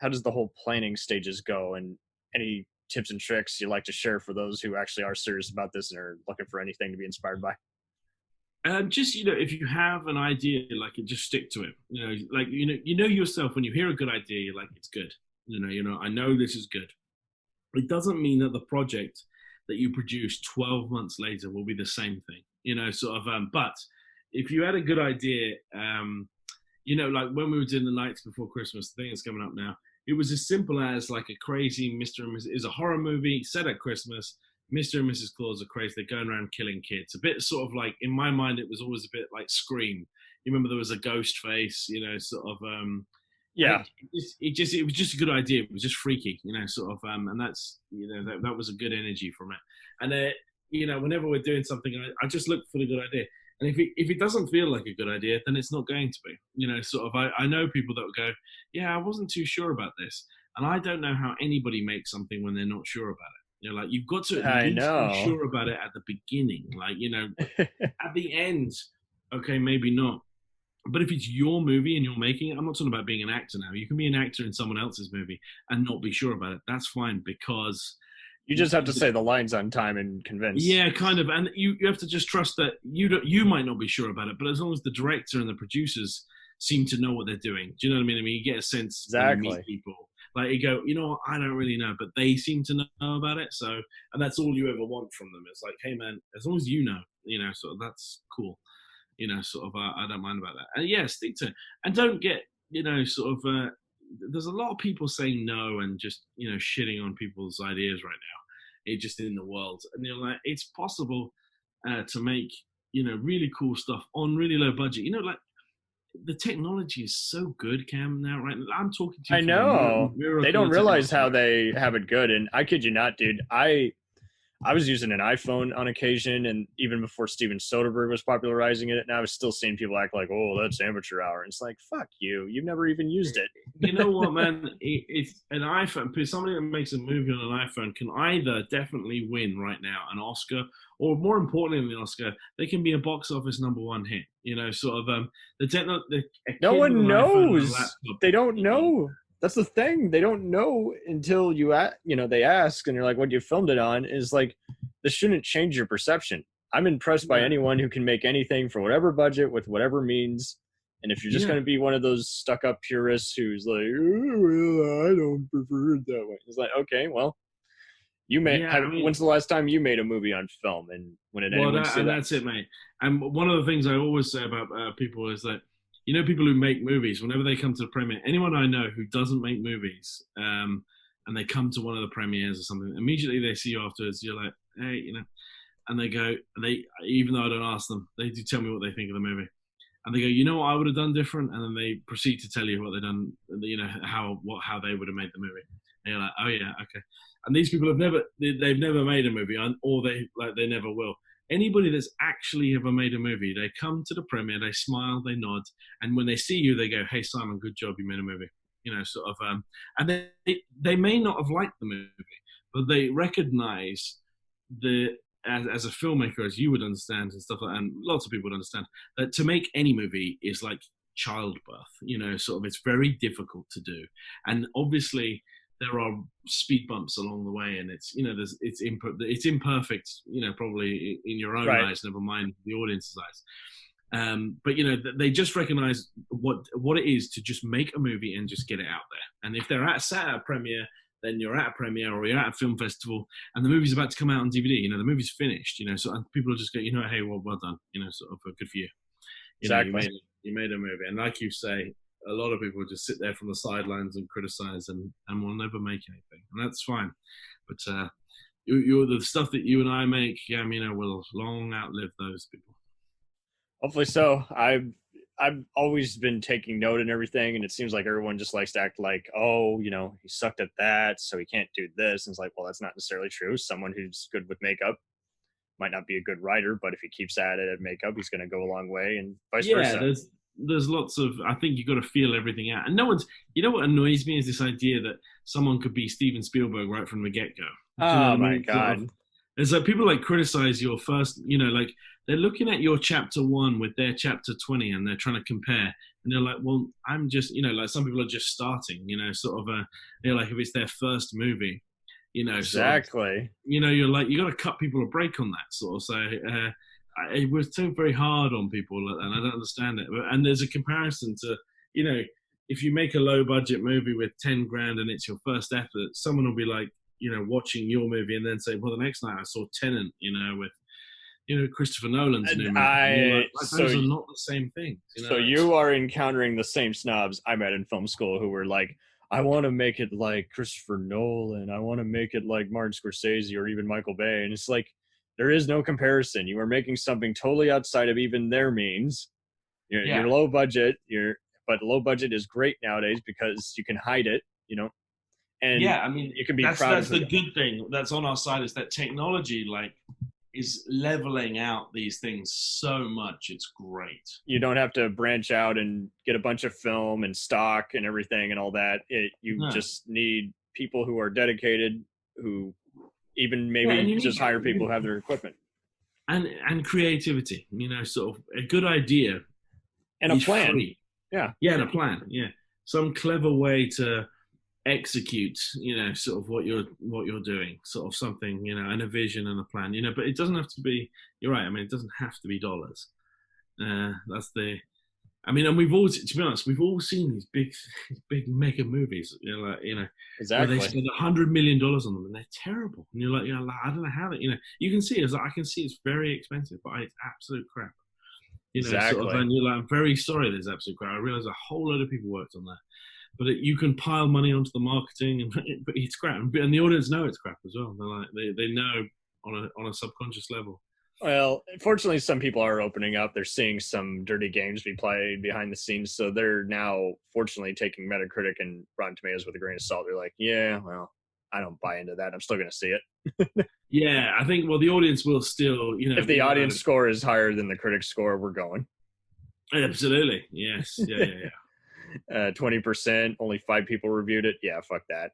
how does the whole planning stages go, and any tips and tricks you like to share for those who actually are serious about this and are looking for anything to be inspired by? If you have an idea, just stick to it. You know yourself when you hear a good idea, you're like, it's good. I know this is good. It doesn't mean that the project that you produce 12 months later will be the same thing. But if you had a good idea, like when we were doing The Nights Before Christmas, the thing that's coming up now, it was as simple as like a crazy Mr. and Mrs. It's a horror movie set at Christmas. Mr. and Mrs. Claus are crazy. They're going around killing kids. A bit sort of like, in my mind, it was always a bit like Scream. You remember there was a ghost face, Yeah. It was just a good idea. It was just freaky, and that's, that was a good energy from it. And, whenever we're doing something, I just look for the good idea. And if it doesn't feel like a good idea, then it's not going to be, I know people that will go, yeah, I wasn't too sure about this. And I don't know how anybody makes something when they're not sure about it. You've got to at least be sure about it at the beginning. At the end, okay, maybe not. But if it's your movie and you're making it, I'm not talking about being an actor now. You can be an actor in someone else's movie and not be sure about it. That's fine, because you just have to say the lines on time and convince. Yeah, kind of. And you have to just trust that you might not be sure about it, but as long as the director and the producers seem to know what they're doing. Do you know what I mean? I mean, you get a sense when you meet people. Like, you go, I don't really know, but they seem to know about it. So, and that's all you ever want from them. It's like, hey, man, as long as you know, that's cool. I don't mind about that. And yeah, stick to it. And don't get, there's a lot of people saying no and just, shitting on people's ideas right now. Just in the world. And it's possible to make, really cool stuff on really low budget. The technology is so good, Cam, now, right? I'm talking to you. I know. They don't realize how they have it good. And I kid you not, dude. I was using an iPhone on occasion, and even before Steven Soderbergh was popularizing it, and I was still seeing people act like, oh, that's amateur hour. And it's like, fuck you. You've never even used it. You know what, man? It's an iPhone. Somebody that makes a movie on an iPhone can either definitely win right now an Oscar, or more importantly than the Oscar, they can be a box office #1 hit. No one knows. They don't know. That's the thing. They don't know until they ask, and you're like, what you filmed it on is like, this shouldn't change your perception. I'm impressed by anyone who can make anything for whatever budget with whatever means. And if you're just going to be one of those stuck up purists who's like, oh, well, I don't prefer it that way. It's like, okay, well, when's the last time you made a movie on film? And when did anyone see that? That's it, mate. And one of the things I always say about people is that, people who make movies, whenever they come to the premiere, anyone I know who doesn't make movies, and they come to one of the premieres or something. Immediately they see you afterwards. You're like, hey, you know, and they go, even though I don't ask them, they do tell me what they think of the movie. And they go, you know what I would have done different? And then they proceed to tell you what they've done, you know, how they would have made the movie. And you're like, oh yeah, okay. And these people they've never made a movie, or they never will. Anybody that's actually ever made a movie, they come to the premiere, they smile, they nod, and when they see you, they go, hey Simon, good job, you made a movie. You know, sort of, and they may not have liked the movie, but they recognize as a filmmaker, as you would understand and stuff like that, and lots of people would understand, that to make any movie is like childbirth, you know, sort of, it's very difficult to do. And obviously there are speed bumps along the way, and it's, you know, it's imperfect, you know, probably in your own eyes, never mind the audience's eyes. But, you know, they just recognize what it is to just make a movie and just get it out there. And if they're sat at a premiere, then you're at a premiere or you're at a film festival and the movie's about to come out on DVD, you know, the movie's finished, you know, so and people will just go, you know, hey, well done, you know, sort of good for you. Exactly. Know, you made a movie. And like you say, a lot of people just sit there from the sidelines and criticize and will never make anything. And that's fine. But the stuff that you and I make, you know, will long outlive those people. Hopefully so. I've always been taking note and everything, and it seems like everyone just likes to act like, oh, you know, he sucked at that, so he can't do this. And it's like, well, that's not necessarily true. Someone who's good with makeup might not be a good writer, but if he keeps at it at makeup, he's going to go a long way, and vice versa. Yeah, there's lots of, I think you've got to feel everything out. And you know what annoys me is this idea that someone could be Steven Spielberg right from the get-go. Oh, my God. It's like people like criticize your first, you know, like they're looking at your chapter 1 with their chapter 20 and they're trying to compare. And they're like, well, I'm just, you know, like some people are just starting, you know, sort of, they're like, if it's their first movie, you know. Exactly. Sort of, you know, you're like, you got to cut people a break on that sort of. So it was too very hard on people and I don't understand it. And there's a comparison to, you know, if you make a low budget movie with 10 grand and it's your first effort, someone will be like, you know, watching your movie and then say, well, the next night I saw Tenet, you know, with, you know, Christopher Nolan's new movie. Those are not the same thing. You know? So you are encountering the same snobs I met in film school who were like, I want to make it like Christopher Nolan. I want to make it like Martin Scorsese or even Michael Bay. And it's like, there is no comparison. You are making something totally outside of even their means. You're low budget, but low budget is great nowadays because you can hide it, you know. And yeah, I mean, you can be that's proud of the good thing that's on our side is that technology, like, is leveling out these things so much. It's great. You don't have to branch out and get a bunch of film and stock and everything and all that. You just need people who are dedicated, who even maybe just hire people who have their equipment. And creativity, you know, sort of a good idea. And a plan. Free. Yeah. Yeah, and a plan. Yeah. Some clever way to execute, you know, sort of what you're doing, sort of something, you know, and a vision and a plan, you know, but it doesn't have to be, you're right, I mean, it doesn't have to be dollars. I mean, and we've all, to be honest, we've all seen these big mega movies, you know, exactly. Where they spend $100 million on them and they're terrible. And you're like, I don't know how that, you know, you can see it, I can see it's very expensive, but it's absolute crap. You know, exactly. Sort of, and you're like, I'm very sorry there's absolute crap. I realize a whole load of people worked on that. But you can pile money onto the marketing, but it's crap, and the audience know it's crap as well. They're like, they know on a subconscious level. Well, fortunately, some people are opening up. They're seeing some dirty games be played behind the scenes, so they're now fortunately taking Metacritic and Rotten Tomatoes with a grain of salt. They're like, yeah, well, I don't buy into that. I'm still going to see it. Yeah, I think. Well, the audience will still, you know, if the audience score is higher than the critic score, we're going. Absolutely, yes, yeah. 20%, only 5 people reviewed it. Yeah, fuck that.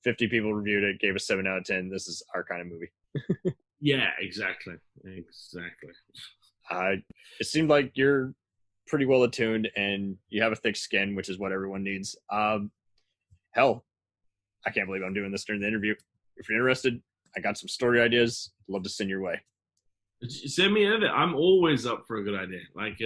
50 people reviewed it, gave a 7 out of 10. This is our kind of movie. Yeah, exactly. It seemed like you're pretty well attuned and you have a thick skin, which is what everyone needs. Hell, I can't believe I'm doing this during the interview. If you're interested, I got some story ideas. Love to send your way. Send me anything. I'm always up for a good idea. Like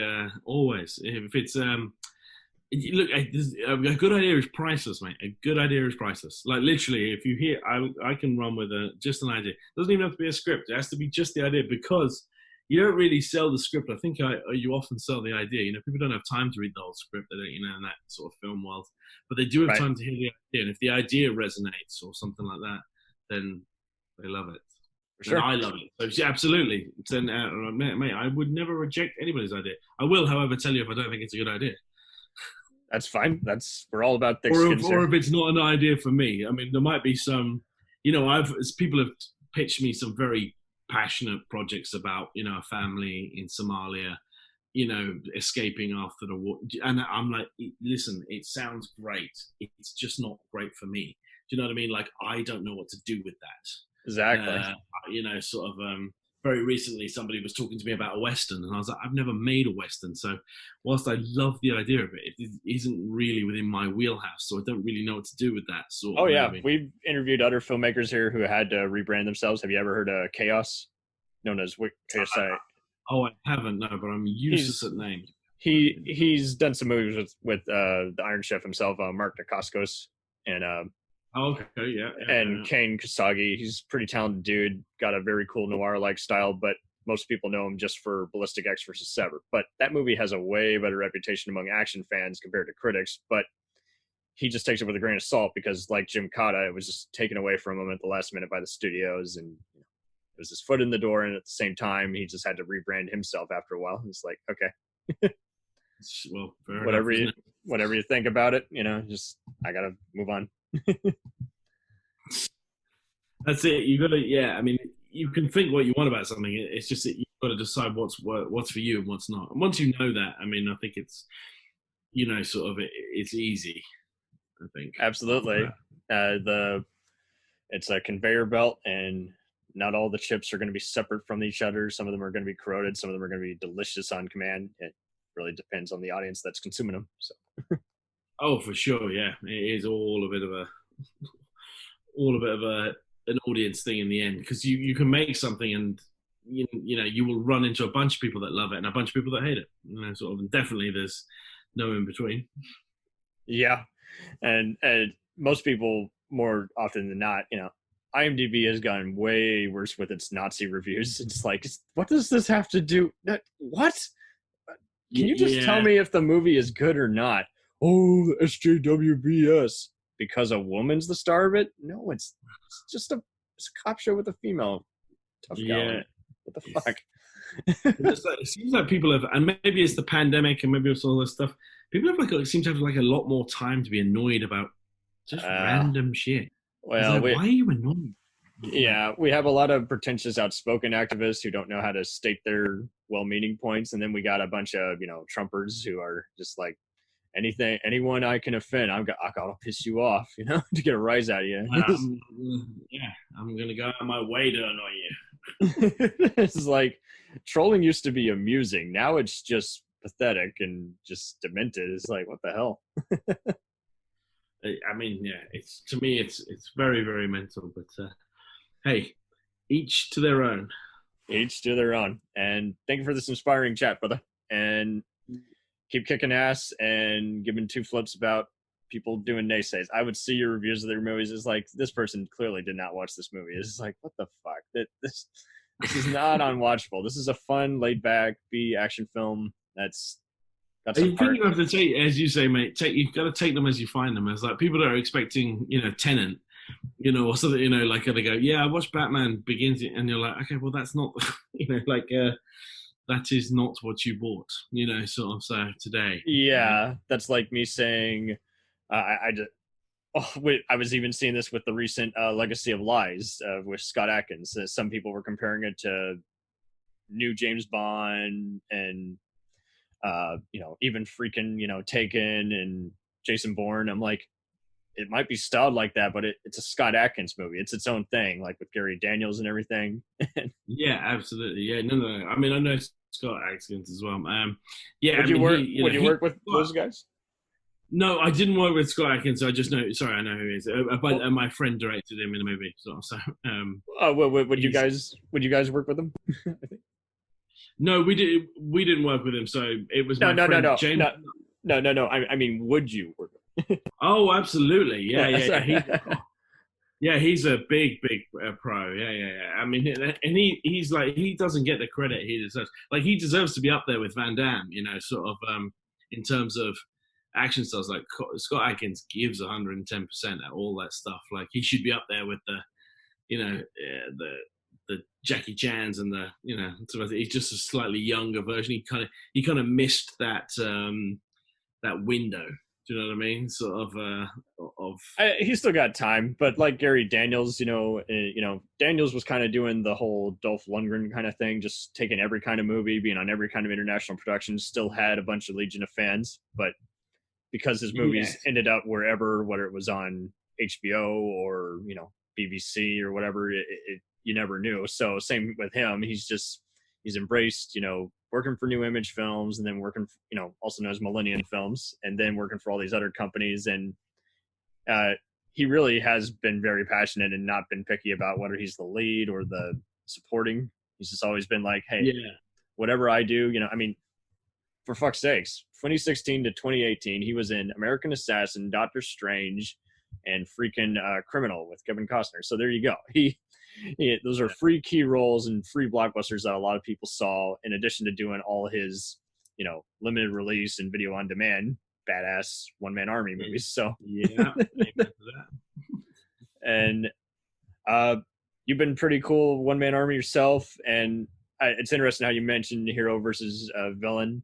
always. If it's look, a good idea is priceless, mate. A good idea is priceless. Like literally, if you hear, I can run with just an idea. It doesn't even have to be a script. It has to be just the idea because, you don't really sell the script. I think you often sell the idea. You know, people don't have time to read the whole script. They don't, you know, in that sort of film world. But they do have Right. time to hear the idea. And if the idea resonates or something like that, then they love it. Sure. And I love it. So, yeah, absolutely. Then, mate, I would never reject anybody's idea. I will, however, tell you if I don't think it's a good idea. That's fine. We're all about thick Or skin. if it's not an idea for me. I mean, there might be some, you know, people have pitched me some very passionate projects about, you know, a family in Somalia, you know, escaping after the war. And I'm like, listen, it sounds great. It's just not great for me. Do you know what I mean? Like, I don't know what to do with that. Exactly. You know, sort of, very recently somebody was talking to me about a Western, and I was like, I've never made a Western. So whilst I love the idea of it, it isn't really within my wheelhouse. So I don't really know what to do with that sort of yeah. movie. We've interviewed other filmmakers here who had to rebrand themselves. Have you ever heard of Chaos? Known as KSI. Oh, I haven't, no, but I'm useless at names. He's done some movies with the Iron Chef himself, Mark Dacascos, and Kane Kasagi. He's a pretty talented dude, got a very cool noir-like style, but most people know him just for Ballistic X versus Sever. But that movie has a way better reputation among action fans compared to critics, but he just takes it with a grain of salt because, like Jim Cotta, it was just taken away from him at the last minute by the studios, and it was his foot in the door, and at the same time, he just had to rebrand himself after a while. It's like, okay. Well, whatever you think about it, you know, just I gotta move on. That's it. You gotta, I mean, you can think what you want about something. It's just that you've got to decide what's for you and what's not. And once you know that, I mean, I think it's, you know, sort of it's easy. I think absolutely. It's a conveyor belt, and not all the chips are going to be separate from each other. Some of them are going to be corroded. Some of them are going to be delicious on command. It really depends on the audience that's consuming them. So. Oh, for sure, yeah. It is all a bit of an audience thing in the end, because you can make something and you know you will run into a bunch of people that love it and a bunch of people that hate it. You know, sort of, and definitely there's no in between. Yeah, and most people, more often than not, you know, IMDb has gotten way worse with its Nazi reviews. It's like, what does this have to do? What? Can you just tell me if the movie is good or not? Oh, the SJWBS. Because a woman's the star of it? No, it's just a cop show with a female tough guy in it. What the fuck? It seems like people have, and maybe it's the pandemic and maybe it's all this stuff. People have seem to have like a lot more time to be annoyed about just random shit. Well, why are you annoyed? Yeah, we have a lot of pretentious, outspoken activists who don't know how to state their well-meaning points, and then we got a bunch of, you know, Trumpers who are just like, anyone I can offend, I gotta piss you off, you know, to get a rise out of you. I'm gonna go out of my way to annoy you. It's like trolling used to be amusing. Now it's just pathetic and just demented. It's like, what the hell? I mean, it's, to me, it's very, very mental. But hey, each to their own. Each to their own. And thank you for this inspiring chat, brother. And keep kicking ass and giving two flips about people doing naysays. I would see your reviews of their movies. It's like, this person clearly did not watch this movie. It's like, what the fuck? This is not unwatchable. This is a fun, laid back B action film. That's you have to take, as you say, mate. You've got to take them as you find them. It's like people that are expecting, you know, Tenet, you know, or something, you know, like they go, yeah, I watched Batman Begins, and you're like, okay, well, that's not, you know, like that is not what you bought, you know, sort of. So today, yeah, that's like me saying, I was even seeing this with the recent Legacy of Lies with Scott Adkins. Some people were comparing it to new James Bond and. You know, even freaking, you know, Taken and Jason Bourne. I'm like, it might be styled like that, but it's a Scott Adkins movie. It's its own thing, like with Gary Daniels and everything. Yeah, absolutely. Yeah, no. I mean, I know Scott Adkins as well. Yeah, would you work with those guys? No, I didn't work with Scott Adkins. I just know. Sorry, I know who he is. But my friend directed him in a movie. So. Would you guys work with him? I think. No, we didn't work with him. So it was my friend James. No. I mean, would you work with him? Oh, absolutely. Yeah. Yeah, he's a big pro. Yeah. I mean, and he's like, he doesn't get the credit he deserves. Like, he deserves to be up there with Van Damme, you know, sort of in terms of action stars. Like, Scott Adkins gives 110% at all that stuff. Like, he should be up there with the, you know, the Jackie Chans and the, you know, he's just a slightly younger version. He kind of missed that that window. Do you know what I mean? Sort of. He's still got time, but like Gary Daniels, Daniels was kind of doing the whole Dolph Lundgren kind of thing, just taking every kind of movie, being on every kind of international production. Still had a bunch of legion of fans, but because his movies ended up wherever, whether it was on HBO or BBC or whatever, you never knew. So same with him. He's embraced, working for New Image Films, and then working, also known as Millennium Films, and then working for all these other companies. And he really has been very passionate and not been picky about whether he's the lead or the supporting. He's just always been like, hey, whatever I do, for fuck's sakes, 2016 to 2018, he was in American Assassin, Doctor Strange, and freaking Criminal with Kevin Costner. So there you go. Those are free key roles and free blockbusters that a lot of people saw, in addition to doing all his, limited release and video on demand, badass one-man army movies. So and you've been pretty cool one-man army yourself, and it's interesting how you mentioned hero versus villain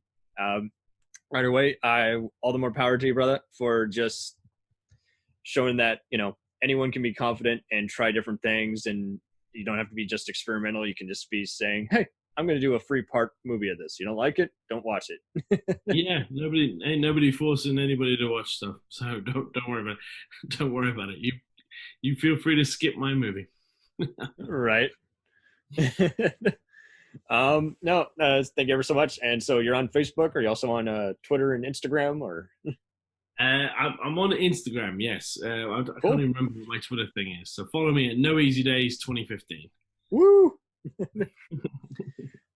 right away. All the more power to you, brother, for just showing that anyone can be confident and try different things, and you don't have to be just experimental. You can just be saying, hey, I'm going to do a free part movie of this. You don't like it? Don't watch it. Yeah, ain't nobody forcing anybody to watch stuff. So don't worry about it. Don't worry about it. You feel free to skip my movie. Right. No, thank you ever so much. And so you're on Facebook, or you also on Twitter and Instagram, or? I'm on Instagram, yes. I can't even remember what my Twitter thing is. So follow me at No Easy Days 2015. Woo!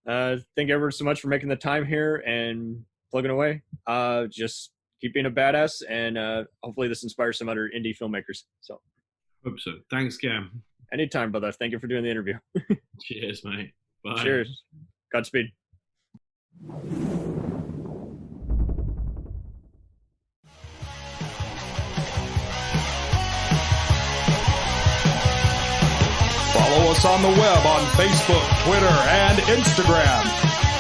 Thank you ever so much for making the time here and plugging away. Just keep being a badass, and hopefully this inspires some other indie filmmakers. So hope so. Thanks, Cam. Anytime, brother. Thank you for doing the interview. Cheers, mate. Bye. Cheers. Godspeed. Follow us on the web on Facebook, Twitter, and Instagram.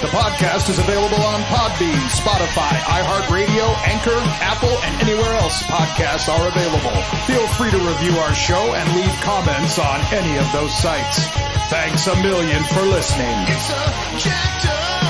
The podcast is available on Podbean, Spotify, iHeartRadio, Anchor, Apple, and anywhere else podcasts are available. Feel free to review our show and leave comments on any of those sites. Thanks a million for listening. It's a jacked up